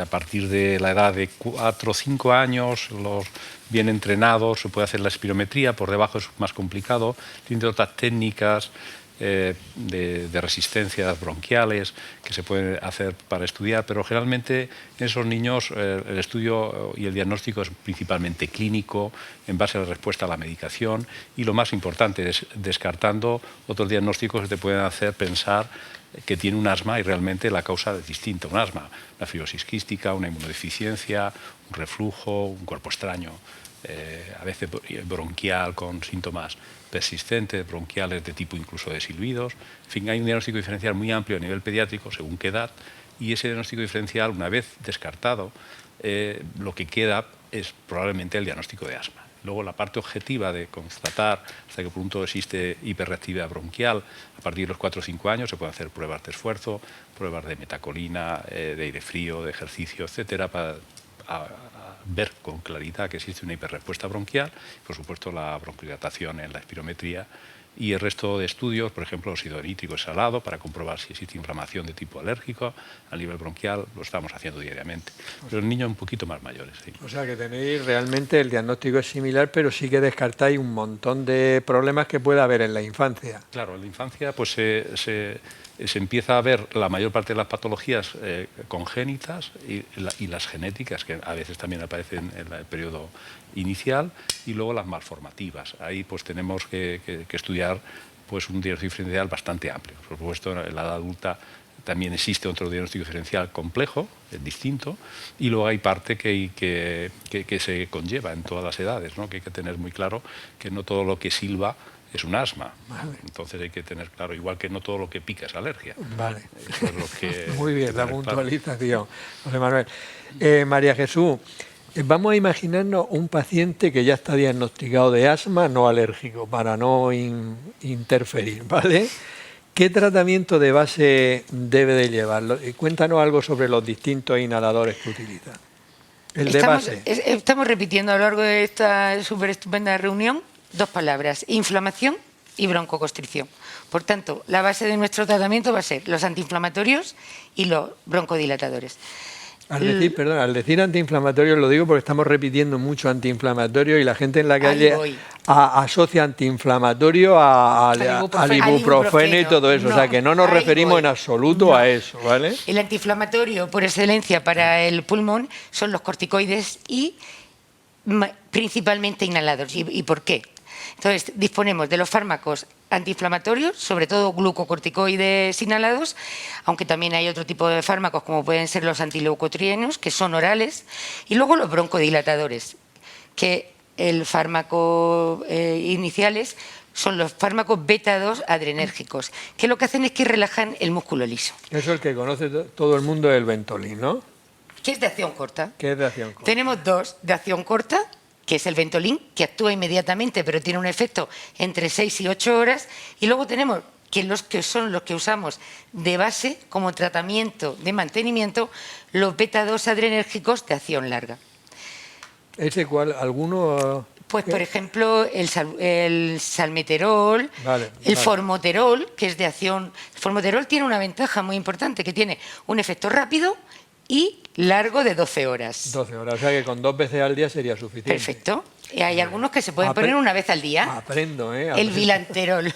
a partir de la edad de 4 o 5 años, los bien entrenados, se puede hacer la espirometría, por debajo es más complicado, tiene otras técnicas de resistencias bronquiales que se pueden hacer para estudiar, pero generalmente en esos niños el estudio y el diagnóstico es principalmente clínico, en base a la respuesta a la medicación, y lo más importante es descartando otros diagnósticos que te pueden hacer pensar que tiene un asma y realmente la causa es distinta. Un asma, una fibrosis quística, una inmunodeficiencia, un reflujo, un cuerpo extraño, a veces bronquial con síntomas persistentes, bronquiales de tipo incluso de silbidos. En fin, hay un diagnóstico diferencial muy amplio a nivel pediátrico según qué edad, y ese diagnóstico diferencial, una vez descartado, lo que queda es probablemente el diagnóstico de asma. Luego la parte objetiva de constatar hasta qué punto existe hiperreactividad bronquial, a partir de los 4 o 5 años se pueden hacer pruebas de esfuerzo, pruebas de metacolina, de aire frío, de ejercicio, etcétera, para ver con claridad que existe una hiperrespuesta bronquial, por supuesto la broncodilatación en la espirometría, y el resto de estudios, por ejemplo, óxido nítrico salado, para comprobar si existe inflamación de tipo alérgico a nivel bronquial, lo estamos haciendo diariamente. Pero en niños un poquito más mayores. Sí. O sea que tenéis realmente el diagnóstico es similar, pero sí que descartáis un montón de problemas que puede haber en la infancia. Claro, en la infancia pues se empieza a ver la mayor parte de las patologías congénitas y las genéticas, que a veces también aparecen en el periodo inicial, y luego las malformativas. Ahí pues tenemos que estudiar pues un diagnóstico diferencial bastante amplio. Por supuesto, en la edad adulta también existe otro diagnóstico diferencial complejo, distinto, y luego hay parte que se conlleva en todas las edades, ¿no? Que hay que tener muy claro que no todo lo que silba es un asma. Vale. Entonces hay que tener claro, igual que no todo lo que pica es alergia. Vale. Eso es lo que muy bien, la puntualización. José Manuel. María Jesús, vamos a imaginarnos un paciente que ya está diagnosticado de asma no alérgico, para no interferir, ¿vale? ¿Qué tratamiento de base debe de llevarlo? Cuéntanos algo sobre los distintos inhaladores que utiliza. Estamos repitiendo a lo largo de esta súper estupenda reunión 2 palabras: inflamación y broncoconstricción. Por tanto, la base de nuestro tratamiento va a ser los antiinflamatorios y los broncodilatadores. Al decir antiinflamatorio, lo digo porque estamos repitiendo mucho antiinflamatorio y la gente en la calle asocia antiinflamatorio al ibuprofeno y todo eso. No, o sea, que no nos referimos en absoluto a eso, ¿vale? El antiinflamatorio por excelencia para el pulmón son los corticoides y principalmente inhalados. ¿Y por qué? Entonces, disponemos de los fármacos antiinflamatorios, sobre todo glucocorticoides inhalados, aunque también hay otro tipo de fármacos como pueden ser los antileucotrienos, que son orales, y luego los broncodilatadores, que el fármaco iniciales son los fármacos beta-2 adrenérgicos, que lo que hacen es que relajan el músculo liso. Eso es el que conoce todo el mundo del Ventolin, ¿no? ¿Qué es de acción corta? ¿Qué es de acción corta? Tenemos dos de acción corta, que es el Ventolin, que actúa inmediatamente, pero tiene un efecto entre 6 y 8 horas. Y luego tenemos que son los que usamos de base como tratamiento de mantenimiento, los beta-2 adrenérgicos de acción larga. ¿Ese cuál? ¿Alguno? Pues, por ejemplo, el salmeterol, el formoterol, que es de acción... El formoterol tiene una ventaja muy importante, que tiene un efecto rápido y largo de 12 horas. 12 horas, o sea que con 2 veces al día sería suficiente. Perfecto. Y hay algunos que se pueden poner una vez al día. Aprendo, El bilanterol.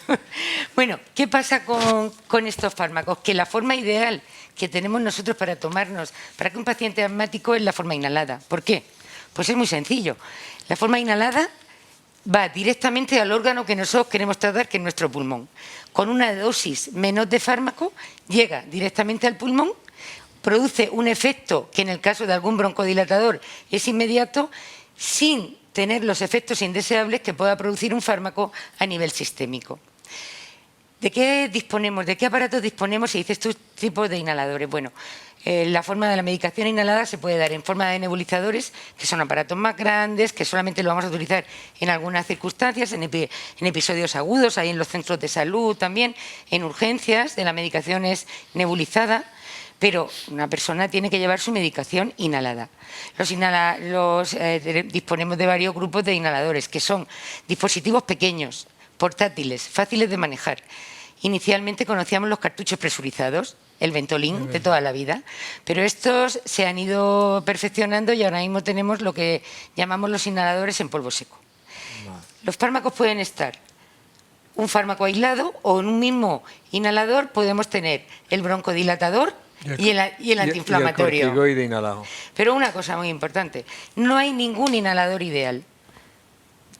Bueno, ¿qué pasa con estos fármacos? Que la forma ideal que tenemos nosotros para tomarnos, para que un paciente asmático, es la forma inhalada. ¿Por qué? Pues es muy sencillo. La forma inhalada va directamente al órgano que nosotros queremos tratar, que es nuestro pulmón. Con una dosis menos de fármaco, llega directamente al pulmón, produce un efecto que en el caso de algún broncodilatador es inmediato, sin tener los efectos indeseables que pueda producir un fármaco a nivel sistémico. ¿De qué disponemos? ¿De qué aparatos disponemos si dices tú tipos de inhaladores? Bueno, la forma de la medicación inhalada se puede dar en forma de nebulizadores, que son aparatos más grandes, que solamente lo vamos a utilizar en algunas circunstancias, en episodios agudos, ahí en los centros de salud también, en urgencias, de la medicación nebulizada. Pero una persona tiene que llevar su medicación inhalada. Disponemos de varios grupos de inhaladores, que son dispositivos pequeños, portátiles, fáciles de manejar. Inicialmente conocíamos los cartuchos presurizados, el Ventolin de toda la vida, pero estos se han ido perfeccionando y ahora mismo tenemos lo que llamamos los inhaladores en polvo seco. Los fármacos pueden estar un fármaco aislado o en un mismo inhalador podemos tener el broncodilatador y el antiinflamatorio. Y el corticoide inhalado. Pero una cosa muy importante, no hay ningún inhalador ideal.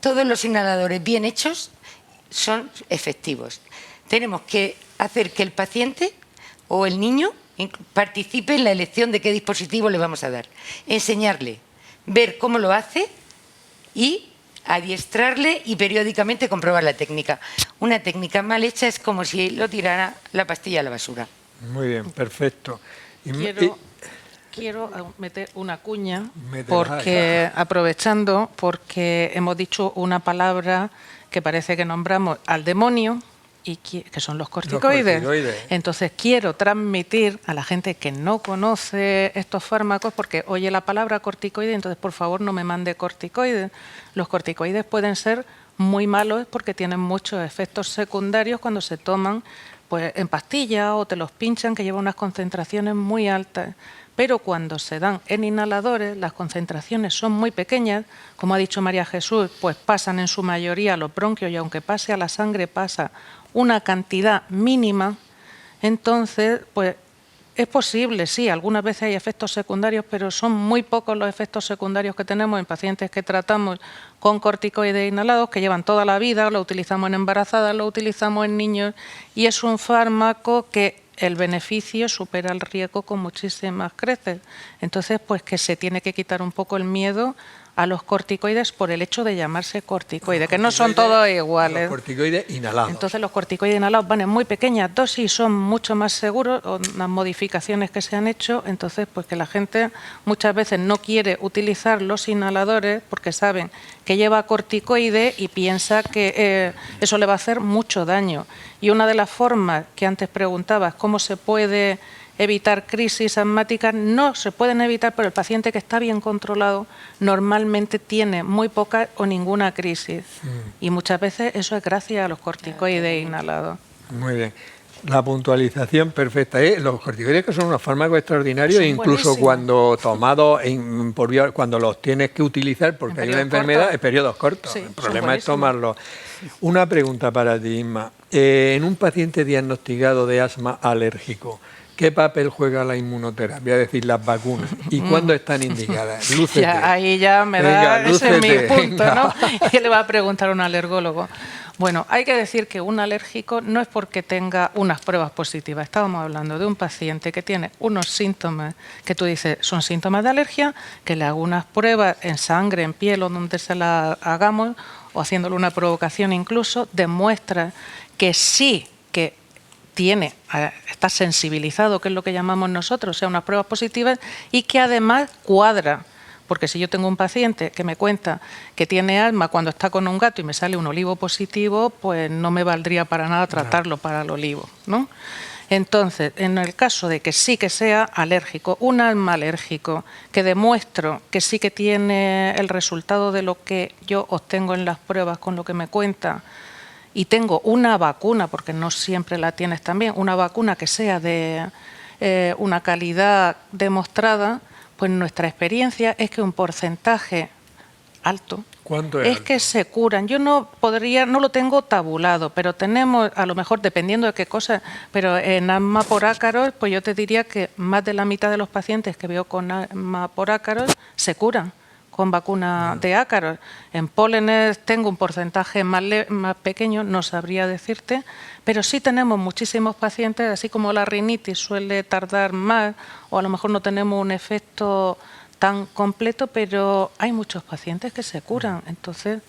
Todos los inhaladores bien hechos son efectivos. Tenemos que hacer que el paciente o el niño participe en la elección de qué dispositivo le vamos a dar. Enseñarle, ver cómo lo hace y adiestrarle y periódicamente comprobar la técnica. Una técnica mal hecha es como si lo tirara la pastilla a la basura. Muy bien, perfecto. Quiero meter una cuña, aprovechando, porque hemos dicho una palabra que parece que nombramos al demonio, y que son los corticoides. Entonces quiero transmitir a la gente que no conoce estos fármacos, porque oye la palabra corticoide, entonces por favor no me mande corticoides. Los corticoides pueden ser muy malos porque tienen muchos efectos secundarios cuando se toman pues en pastillas o te los pinchan, que llevan unas concentraciones muy altas. Pero cuando se dan en inhaladores, las concentraciones son muy pequeñas, como ha dicho María Jesús, pues pasan en su mayoría a los bronquios y aunque pase a la sangre pasa una cantidad mínima. Entonces, pues es posible, sí, algunas veces hay efectos secundarios, pero son muy pocos los efectos secundarios que tenemos en pacientes que tratamos con corticoides inhalados, que llevan toda la vida, lo utilizamos en embarazadas, lo utilizamos en niños, y es un fármaco que el beneficio supera el riesgo con muchísimas creces. Entonces, pues que se tiene que quitar un poco el miedo a los corticoides por el hecho de llamarse corticoides, que no son todos iguales. Los corticoides inhalados. Entonces los corticoides inhalados van en muy pequeñas dosis, son mucho más seguros, las modificaciones que se han hecho, entonces pues que la gente muchas veces no quiere utilizar los inhaladores porque saben que lleva corticoides y piensa que eso le va a hacer mucho daño. Y una de las formas que antes preguntabas, ¿cómo se puede evitar crisis asmáticas? No se pueden evitar, pero el paciente que está bien controlado normalmente tiene muy poca o ninguna crisis. Y muchas veces eso es gracias a los corticoides inhalados. Muy bien. La puntualización perfecta. Los corticoides que son unos fármacos extraordinarios, Son incluso buenísimos. cuando tomados, cuando los tienes que utilizar porque hay una periodos enfermedad, cortos. en periodos cortos. Sí, El son problema es buenísimos. tomarlos. Una pregunta para ti, Inma. En un paciente diagnosticado de asma alérgico, ¿qué papel juega la inmunoterapia, es decir, las vacunas? ¿Y cuándo están indicadas? Lúcete. Ya, ahí ya me Venga, da, ese es mi lúcete, punto, venga. ¿no? ¿Qué le va a preguntar a un alergólogo? Bueno, hay que decir que un alérgico no es porque tenga unas pruebas positivas. Estábamos hablando de un paciente que tiene unos síntomas que tú dices son síntomas de alergia, que le hago unas pruebas en sangre, en piel o donde se las hagamos, o haciéndole una provocación incluso, demuestra que sí que está sensibilizado, que es lo que llamamos nosotros, o sea, unas pruebas positivas, y que además cuadra. Porque si yo tengo un paciente que me cuenta que tiene asma cuando está con un gato y me sale un olivo positivo, pues no me valdría para nada tratarlo para el olivo, ¿no? Entonces, en el caso de que sí que sea alérgico, un asma alérgico, que demuestro que sí que tiene el resultado de lo que yo obtengo en las pruebas con lo que me cuenta, y tengo una vacuna, porque no siempre la tienes también, una vacuna que sea de una calidad demostrada, pues nuestra experiencia es que un porcentaje alto ¿Cuánto es es alto? que se curan. Yo no lo tengo tabulado, pero tenemos, a lo mejor dependiendo de qué cosa, pero en asma por ácaros, pues yo te diría que más de la mitad de los pacientes que veo con asma por ácaros se curan con vacuna de ácaros. En pólenes tengo un porcentaje más pequeño, no sabría decirte, pero sí tenemos muchísimos pacientes, así como la rinitis suele tardar más, o a lo mejor no tenemos un efecto tan completo, pero hay muchos pacientes que se curan. Entonces,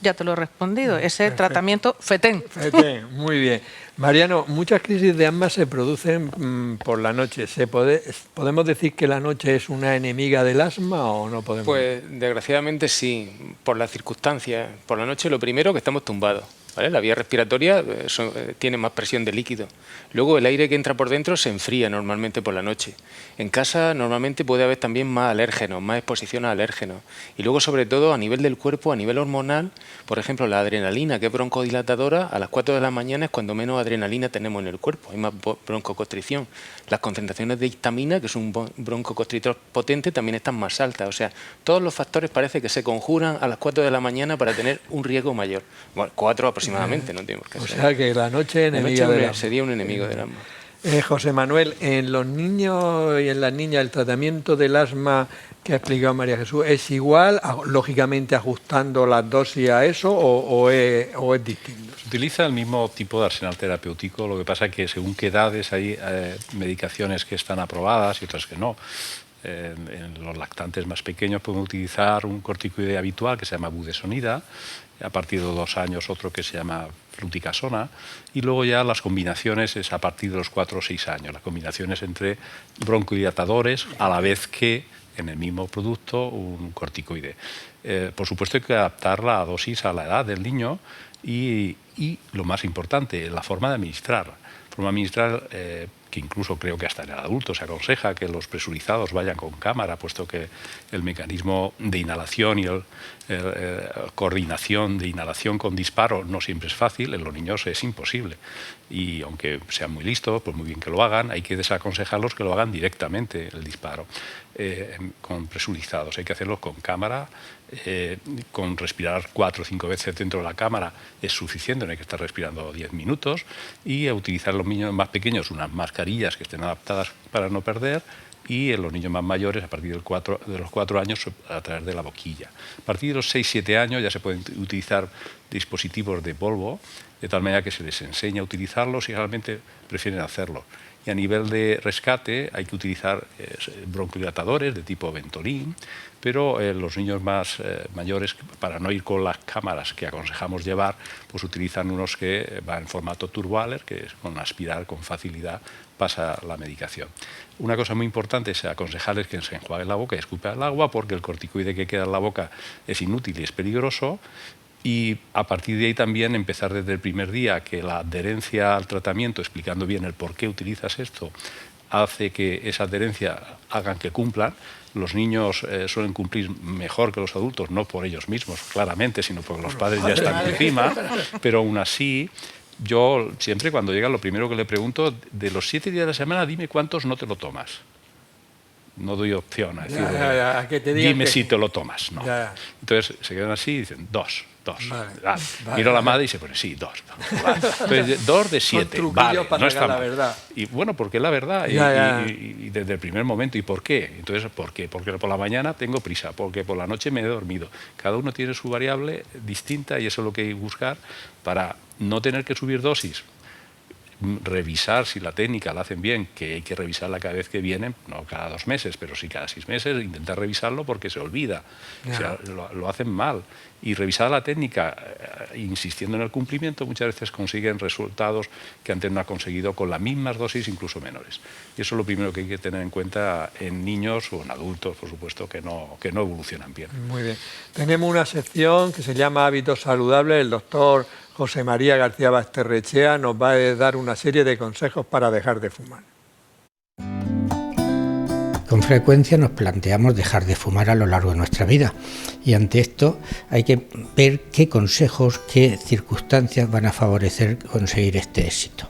ya te lo he respondido, ese Perfecto. tratamiento FETEN. FETEN, muy bien. Mariano, muchas crisis de asma se producen por la noche. ¿Podemos decir que la noche es una enemiga del asma o no podemos? Pues desgraciadamente sí, por las circunstancias. Por la noche lo primero que estamos tumbados, ¿vale? La vía respiratoria tiene más presión de líquido. Luego el aire que entra por dentro se enfría normalmente por la noche. En casa normalmente puede haber también más alérgenos, más exposición a alérgenos. Y luego sobre todo a nivel del cuerpo, a nivel hormonal, por ejemplo la adrenalina, que es broncodilatadora, a las 4 de la mañana es cuando menos adrenalina tenemos en el cuerpo, hay más broncoconstricción. Las concentraciones de histamina, que es un broncoconstrictor potente, también están más altas. O sea, todos los factores parece que se conjuran a las 4 de la mañana para tener un riesgo mayor. Bueno, 4 aproximadamente, no tenemos que O ser. sea que la noche es La enemiga noche del asma. sería un enemigo del asma. José Manuel, en los niños y en las niñas el tratamiento del asma que ha explicado María Jesús es igual, lógicamente ajustando las dosis a eso o es distinto. Se utiliza el mismo tipo de arsenal terapéutico, lo que pasa es que según qué edades hay medicaciones que están aprobadas y otras que no. En los lactantes más pequeños podemos utilizar un corticoide habitual que se llama budesonida, a partir de 2 años otro que se llama fluticasona, y luego ya las combinaciones es a partir de los 4 o 6 años, las combinaciones entre broncodilatadores a la vez que en el mismo producto un corticoide. Por supuesto hay que adaptar la dosis a la edad del niño y lo más importante, la forma de administrar. Forma de administrar que incluso creo que hasta en el adulto se aconseja que los presurizados vayan con cámara, puesto que el mecanismo de inhalación y coordinación de inhalación con disparo no siempre es fácil, en los niños es imposible. Y aunque sean muy listos, pues muy bien que lo hagan, hay que desaconsejarlos que lo hagan directamente el disparo, con presurizados. Hay que hacerlo con cámara, con respirar 4 o 5 veces dentro de la cámara es suficiente, no hay que estar respirando 10 minutos, y a utilizar los niños más pequeños unas mascarillas que estén adaptadas para no perder, y en los niños más mayores a partir de los 4 años a través de la boquilla. A partir de los 6-7 años ya se pueden utilizar dispositivos de polvo, de tal manera que se les enseña a utilizarlos y realmente prefieren hacerlo. Y a nivel de rescate hay que utilizar broncodilatadores de tipo Ventolin, pero los niños más mayores, para no ir con las cámaras que aconsejamos llevar, pues utilizan unos que van en formato turboaler, que es con aspirar con facilidad pasa la medicación. Una cosa muy importante es aconsejarles que se enjuaguen la boca y escupan el agua, porque el corticoide que queda en la boca es inútil y es peligroso. Y a partir de ahí también empezar desde el primer día que la adherencia al tratamiento, explicando bien el por qué utilizas esto, hace que esa adherencia hagan que cumplan. Los niños suelen cumplir mejor que los adultos, no por ellos mismos, claramente, sino porque los padres ya están encima, pero aún así yo siempre cuando llega lo primero que le pregunto, de los 7 días de la semana, dime cuántos no te lo tomas. No doy opción a decir, a que te digan dime que si sí. te lo tomas. No. Ya. Entonces se quedan así y dicen, 2. Vale. Miro a la madre y se pone, sí, 2. Vale. Entonces, 2 de 7. truquillos Vale, para no está sacar la mal. verdad. Y bueno, porque es la verdad. Y desde el primer momento. ¿Y por qué? Entonces, ¿por qué? Porque por la mañana tengo prisa, porque por la noche me he dormido. Cada uno tiene su variable distinta y eso es lo que hay que buscar para no tener que subir dosis. Revisar si la técnica la hacen bien, que hay que revisarla cada vez que vienen, no cada 2 meses, pero sí cada 6 meses, intentar revisarlo porque se olvida, o sea, lo hacen mal. Y revisar la técnica, insistiendo en el cumplimiento, muchas veces consiguen resultados que antes no ha conseguido con las mismas dosis, incluso menores. Y eso es lo primero que hay que tener en cuenta en niños o en adultos, por supuesto, que no evolucionan bien. Muy bien. Tenemos una sección que se llama Hábitos Saludables. El doctor José María García Basterrechea nos va a dar una serie de consejos para dejar de fumar. Con frecuencia nos planteamos dejar de fumar a lo largo de nuestra vida y ante esto hay que ver qué consejos, qué circunstancias van a favorecer conseguir este éxito.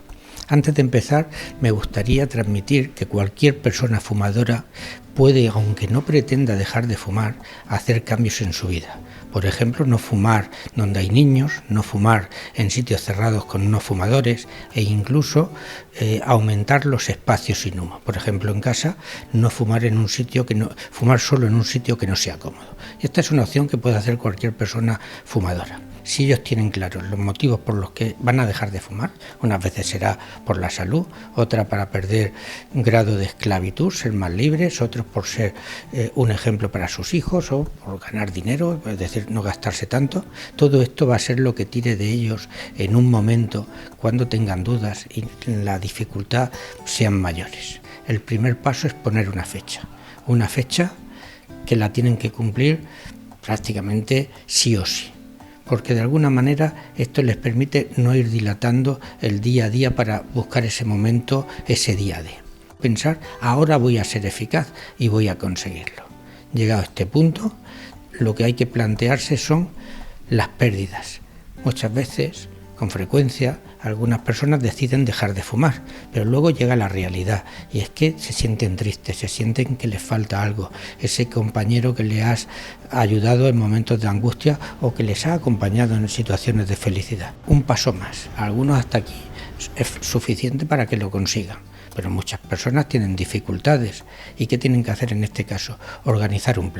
Antes de empezar, me gustaría transmitir que cualquier persona fumadora puede, aunque no pretenda dejar de fumar, hacer cambios en su vida. Por ejemplo, no fumar donde hay niños, no fumar en sitios cerrados con no fumadores e incluso aumentar los espacios sin humo. Por ejemplo, en casa, no fumar en un sitio fumar solo en un sitio que no sea cómodo. Y esta es una opción que puede hacer cualquier persona fumadora. Si ellos tienen claros los motivos por los que van a dejar de fumar, unas veces será por la salud, otra para perder un grado de esclavitud, ser más libres, otros por ser un ejemplo para sus hijos o por ganar dinero, es decir, no gastarse tanto. Todo esto va a ser lo que tire de ellos en un momento cuando tengan dudas y la dificultad sean mayores. El primer paso es poner una fecha que la tienen que cumplir prácticamente sí o sí, porque de alguna manera esto les permite no ir dilatando el día a día para buscar ese momento, ese día a día. Pensar, ahora voy a ser eficaz y voy a conseguirlo. Llegado a este punto, lo que hay que plantearse son las pérdidas. Muchas veces, con frecuencia, algunas personas deciden dejar de fumar, pero luego llega la realidad y es que se sienten tristes, se sienten que les falta algo, ese compañero que le has ayudado en momentos de angustia o que les ha acompañado en situaciones de felicidad. Un paso más, algunos hasta aquí es suficiente para que lo consigan, pero muchas personas tienen dificultades. ¿Y qué tienen que hacer en este caso? Organizar un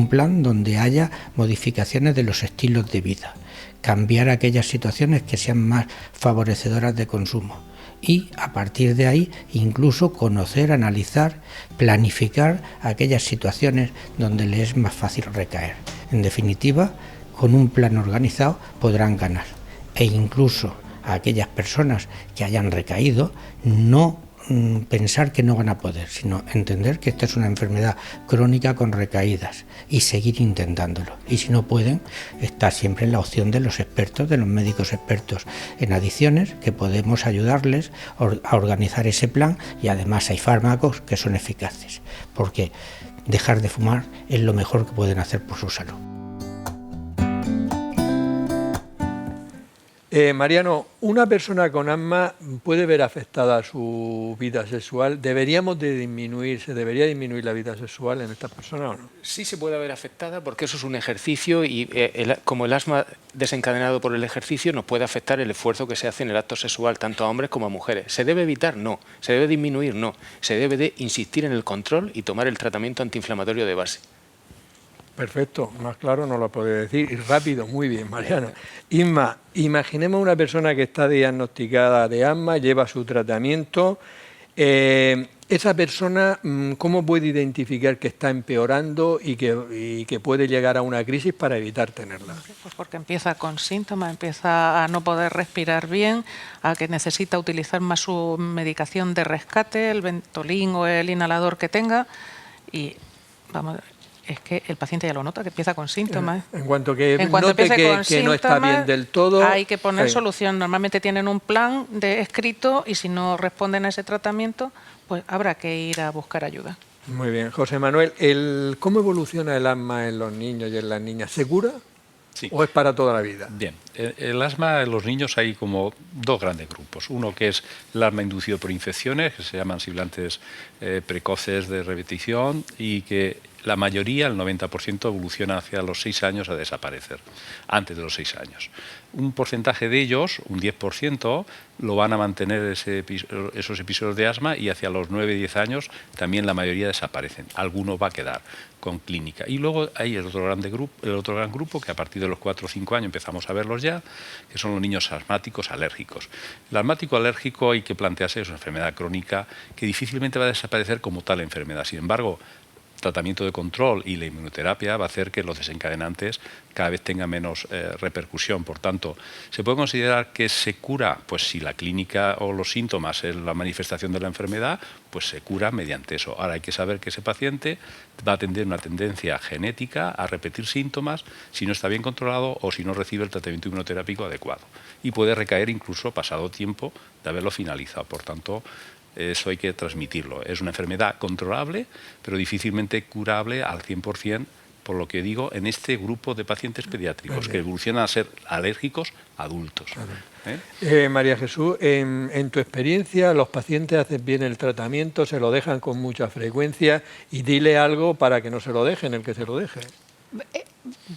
plan donde haya modificaciones de los estilos de vida, cambiar aquellas situaciones que sean más favorecedoras de consumo y a partir de ahí incluso conocer, analizar, planificar aquellas situaciones donde les es más fácil recaer. En definitiva, con un plan organizado podrán ganar e incluso a aquellas personas que hayan recaído no pensar que no van a poder, sino entender que esta es una enfermedad crónica con recaídas y seguir intentándolo. Y si no pueden, está siempre la opción de los expertos, de los médicos expertos en adicciones, que podemos ayudarles a organizar ese plan y además hay fármacos que son eficaces, porque dejar de fumar es lo mejor que pueden hacer por su salud. Mariano, ¿una persona con asma puede ver afectada su vida sexual? ¿Se debería disminuir la vida sexual en estas personas o no? Sí se puede ver afectada porque eso es un ejercicio y como el asma desencadenado por el ejercicio nos puede afectar el esfuerzo que se hace en el acto sexual tanto a hombres como a mujeres. ¿Se debe evitar? No. ¿Se debe disminuir? No. Se debe de insistir en el control y tomar el tratamiento antiinflamatorio de base. Perfecto, más claro no lo puedo decir. Y rápido, muy bien, Mariano. Isma, imaginemos una persona que está diagnosticada de asma, lleva su tratamiento. Esa persona, ¿cómo puede identificar que está empeorando y que puede llegar a una crisis para evitar tenerla? Pues porque empieza con síntomas, empieza a no poder respirar bien, a que necesita utilizar más su medicación de rescate, el Ventolin o el inhalador que tenga y vamos. Es que el paciente ya lo nota, que empieza con síntomas. En cuanto note que no está bien del todo... Hay que poner solución. Normalmente tienen un plan escrito y si no responden a ese tratamiento, pues habrá que ir a buscar ayuda. Muy bien. José Manuel, ¿cómo evoluciona el asma en los niños y en las niñas? ¿Se cura? Sí. ¿O es para toda la vida? Bien, el asma en los niños hay como dos grandes grupos. Uno que es el asma inducido por infecciones, que se llaman sibilantes precoces de repetición, y que la mayoría, el 90%, evoluciona hacia los 6 años a desaparecer, antes de los 6 años. Un porcentaje de ellos, un 10%, lo van a mantener esos episodios de asma, y hacia los 9-10 años también la mayoría desaparecen. Alguno va a quedar con clínica. Y luego hay el otro gran grupo, que a partir de los 4 o 5 años empezamos a verlos ya, que son los niños asmáticos alérgicos. El asmático alérgico hay que plantearse, es una enfermedad crónica que difícilmente va a desaparecer como tal enfermedad. Sin embargo, tratamiento de control y la inmunoterapia va a hacer que los desencadenantes cada vez tengan menos repercusión. Por tanto, ¿se puede considerar que se cura? Pues si la clínica o los síntomas es la manifestación de la enfermedad, pues se cura mediante eso. Ahora hay que saber que ese paciente va a tener una tendencia genética a repetir síntomas si no está bien controlado o si no recibe el tratamiento inmunoterápico adecuado. Y puede recaer incluso pasado tiempo de haberlo finalizado. Por tanto, eso hay que transmitirlo. Es una enfermedad controlable, pero difícilmente curable al 100%, por lo que digo, en este grupo de pacientes pediátricos que evolucionan a ser alérgicos adultos. María Jesús, en tu experiencia, ¿los pacientes hacen bien el tratamiento, se lo dejan con mucha frecuencia? Y dile algo para que no se lo dejen, el que se lo deje.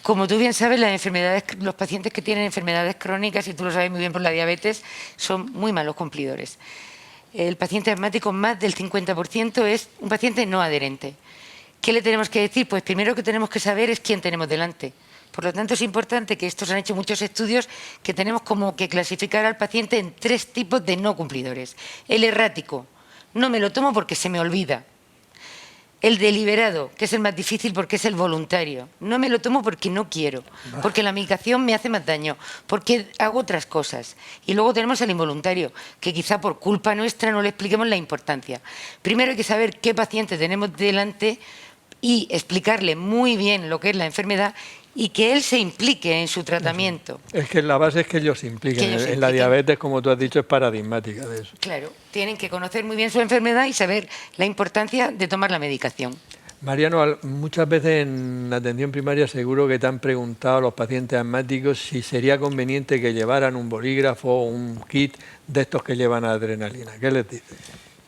Como tú bien sabes, los pacientes que tienen enfermedades crónicas, y tú lo sabes muy bien por la diabetes, son muy malos cumplidores. El paciente asmático, más del 50%, es un paciente no adherente. ¿Qué le tenemos que decir? Pues primero que tenemos que saber es quién tenemos delante. Por lo tanto, es importante, que estos han hecho muchos estudios, que tenemos como que clasificar al paciente en 3 tipos de no cumplidores. El errático: no me lo tomo porque se me olvida. El deliberado, que es el más difícil porque es el voluntario: no me lo tomo porque no quiero, porque la medicación me hace más daño, porque hago otras cosas. Y luego tenemos el involuntario, que quizá por culpa nuestra no le expliquemos la importancia. Primero hay que saber qué paciente tenemos delante y explicarle muy bien lo que es la enfermedad, y que él se implique en su tratamiento. Es que la base es que ellos se impliquen. En la diabetes, como tú has dicho, es paradigmática de eso. Claro, tienen que conocer muy bien su enfermedad y saber la importancia de tomar la medicación. Mariano, muchas veces en atención primaria seguro que te han preguntado a los pacientes asmáticos si sería conveniente que llevaran un bolígrafo o un kit de estos que llevan adrenalina. ¿Qué les dices?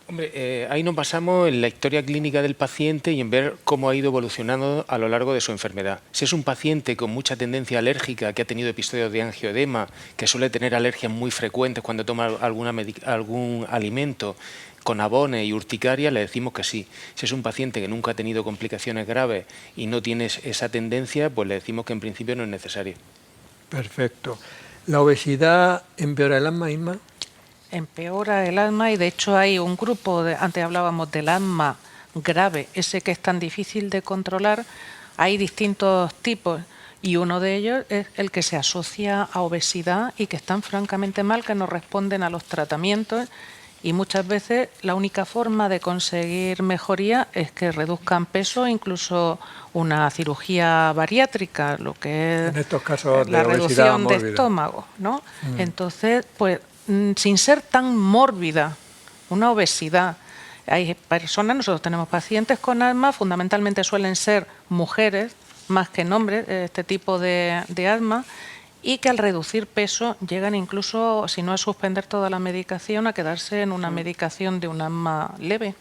Hombre, ahí nos basamos en la historia clínica del paciente y en ver cómo ha ido evolucionando a lo largo de su enfermedad. Si es un paciente con mucha tendencia alérgica, que ha tenido episodios de angioedema, que suele tener alergias muy frecuentes cuando toma algún alimento, con abones y urticaria, le decimos que sí. Si es un paciente que nunca ha tenido complicaciones graves y no tiene esa tendencia, pues le decimos que en principio no es necesario. Perfecto. ¿La obesidad empeora el asma, Isma? Empeora el asma, y de hecho hay un grupo, antes hablábamos del asma grave, ese que es tan difícil de controlar. Hay distintos tipos, y uno de ellos es el que se asocia a obesidad y que están francamente mal, que no responden a los tratamientos, y muchas veces la única forma de conseguir mejoría es que reduzcan peso, incluso una cirugía bariátrica, lo que es en estos casos la reducción de estómago, ¿no? Entonces, pues sin ser tan mórbida, una obesidad. Hay personas, nosotros tenemos pacientes con asma, fundamentalmente suelen ser mujeres más que hombres, este tipo de asma, y que al reducir peso llegan incluso, si no a suspender toda la medicación, a quedarse en una medicación de un asma leve.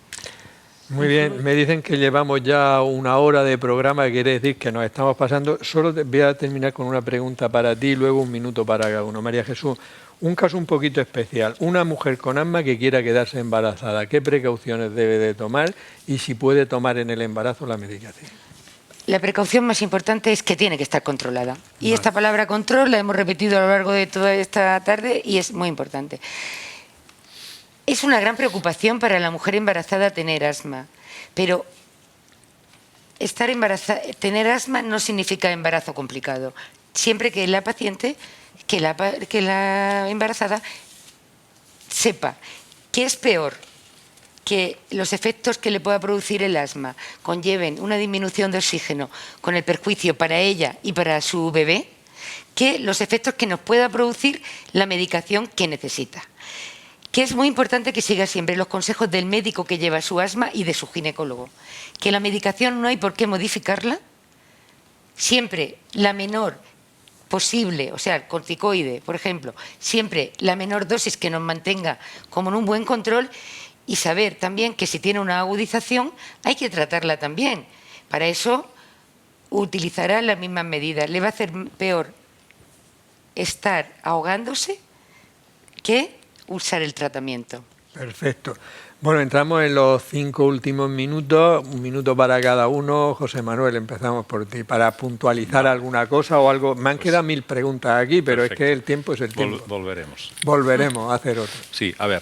Muy bien, me dicen que llevamos ya 1 hora de programa, que quiere decir que nos estamos pasando. Solo voy a terminar con una pregunta para ti y luego 1 minuto para cada uno. María Jesús, un caso un poquito especial. Una mujer con asma que quiera quedarse embarazada, ¿qué precauciones debe de tomar y si puede tomar en el embarazo la medicación? La precaución más importante es que tiene que estar controlada. Y esta palabra control la hemos repetido a lo largo de toda esta tarde y es muy importante. Es una gran preocupación para la mujer embarazada tener asma, pero tener asma no significa embarazo complicado. Siempre que la paciente, que la embarazada sepa que es peor que los efectos que le pueda producir el asma conlleven una disminución de oxígeno con el perjuicio para ella y para su bebé, que los efectos que nos pueda producir la medicación que necesita. Que es muy importante que siga siempre los consejos del médico que lleva su asma y de su ginecólogo. Que la medicación no hay por qué modificarla. Siempre la menor posible, o sea, el corticoide, por ejemplo, siempre la menor dosis que nos mantenga como en un buen control, y saber también que si tiene una agudización hay que tratarla también. Para eso utilizará las mismas medidas. Le va a hacer peor estar ahogándose que usar el tratamiento. Perfecto. Bueno, entramos en los 5 últimos minutos, 1 minuto para cada uno. José Manuel, empezamos por ti, para puntualizar alguna cosa o algo. Me han quedado 1000 preguntas aquí, pero perfecto. Es que el tiempo es el tiempo. Volveremos a hacer otro. Sí, a ver,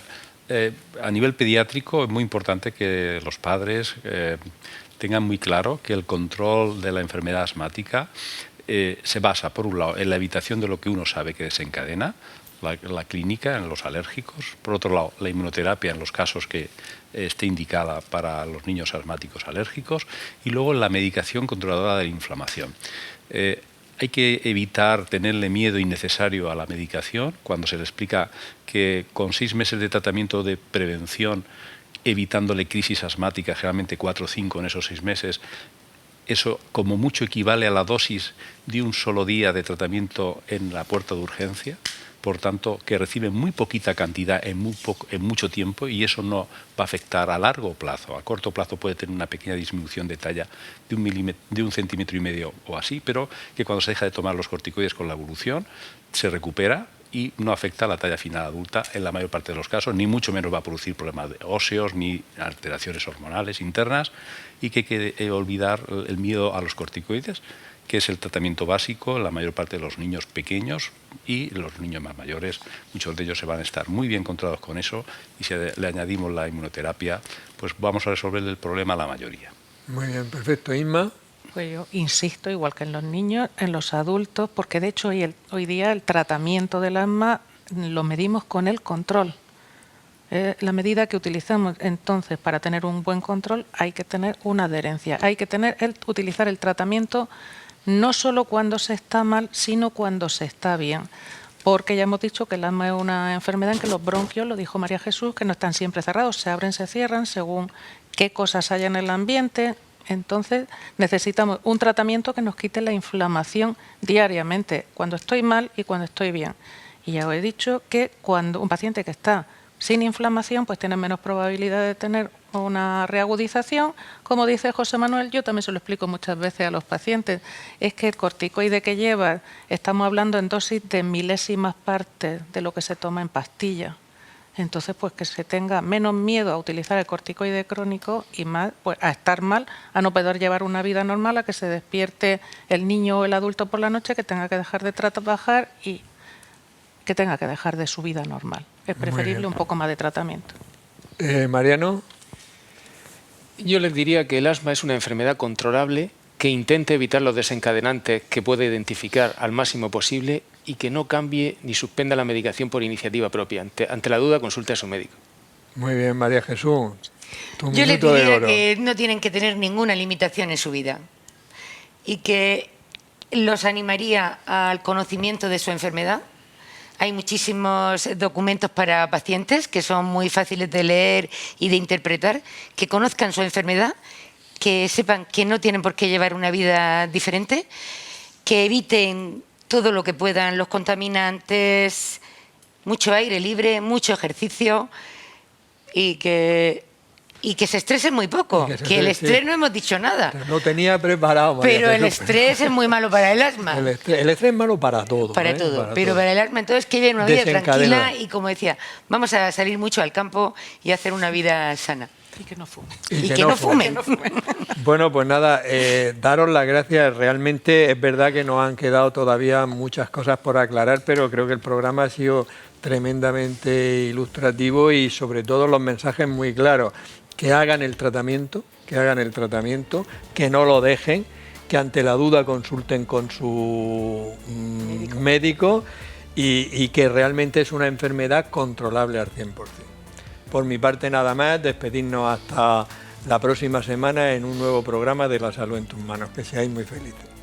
a nivel pediátrico es muy importante que los padres tengan muy claro que el control de la enfermedad asmática se basa, por un lado, en la evitación de lo que uno sabe que desencadena, la clínica en los alérgicos, por otro lado la inmunoterapia en los casos que esté indicada para los niños asmáticos alérgicos, y luego la medicación controladora de la inflamación. Hay que evitar tenerle miedo innecesario a la medicación cuando se le explica que con 6 meses de tratamiento de prevención, evitándole crisis asmáticas, generalmente 4 o 5 en esos 6 meses, eso como mucho equivale a la dosis de un solo día de tratamiento en la puerta de urgencia. Por tanto, que reciben muy poquita cantidad en mucho tiempo, y eso no va a afectar a largo plazo. A corto plazo puede tener una pequeña disminución de talla de 1,5 centímetros o así, pero que cuando se deja de tomar los corticoides con la evolución se recupera y no afecta a la talla final adulta en la mayor parte de los casos, ni mucho menos va a producir problemas óseos ni alteraciones hormonales internas, y que hay que olvidar el miedo a los corticoides, que es el tratamiento básico en la mayor parte de los niños pequeños, y los niños más mayores, muchos de ellos se van a estar muy bien controlados con eso, y si le añadimos la inmunoterapia, pues vamos a resolver el problema a la mayoría. Muy bien, perfecto. Inma. Pues yo insisto, igual que en los niños, en los adultos, porque de hecho hoy día el tratamiento del asma lo medimos con el control. La medida que utilizamos, entonces, para tener un buen control hay que tener una adherencia, hay que utilizar el tratamiento no solo cuando se está mal, sino cuando se está bien. Porque ya hemos dicho que el asma es una enfermedad en que los bronquios, lo dijo María Jesús, que no están siempre cerrados, se abren, se cierran según qué cosas haya en el ambiente. Entonces necesitamos un tratamiento que nos quite la inflamación diariamente, cuando estoy mal y cuando estoy bien. Y ya os he dicho que cuando un paciente que está sin inflamación, pues tiene menos probabilidad de tener una reagudización. Como dice José Manuel, yo también se lo explico muchas veces a los pacientes, es que el corticoide que lleva, estamos hablando en dosis de milésimas partes de lo que se toma en pastilla. Entonces, pues que se tenga menos miedo a utilizar el corticoide crónico y más pues a estar mal, a no poder llevar una vida normal, a que se despierte el niño o el adulto por la noche, que tenga que dejar de trabajar y que tenga que dejar de su vida normal. Es preferible un poco más de tratamiento. Mariano. Yo les diría que el asma es una enfermedad controlable, que intente evitar los desencadenantes que puede identificar al máximo posible y que no cambie ni suspenda la medicación por iniciativa propia. Ante la duda, consulte a su médico. Muy bien, María Jesús. Yo les diría que no tienen que tener ninguna limitación en su vida y que los animaría al conocimiento de su enfermedad. Hay muchísimos documentos para pacientes que son muy fáciles de leer y de interpretar, que conozcan su enfermedad, que sepan que no tienen por qué llevar una vida diferente, que eviten todo lo que puedan los contaminantes, mucho aire libre, mucho ejercicio y que se estresen muy poco, que el estrés no hemos dicho nada. No tenía preparado. María Pero el estrés es muy malo para el asma. El estrés es malo para todo. Para todo, pero para el asma entonces que lleven una vida tranquila y, como decía, vamos a salir mucho al campo y hacer una vida sana. Y que no fumen. Y que no fumen. Bueno, pues nada, daros las gracias. Realmente es verdad que nos han quedado todavía muchas cosas por aclarar, pero creo que el programa ha sido tremendamente ilustrativo y sobre todo los mensajes muy claros. Que hagan el tratamiento, que no lo dejen, que ante la duda consulten con su médico y que realmente es una enfermedad controlable al 100%. Por mi parte nada más, despedirnos hasta la próxima semana en un nuevo programa de La Salud en tus manos. Que seáis muy felices.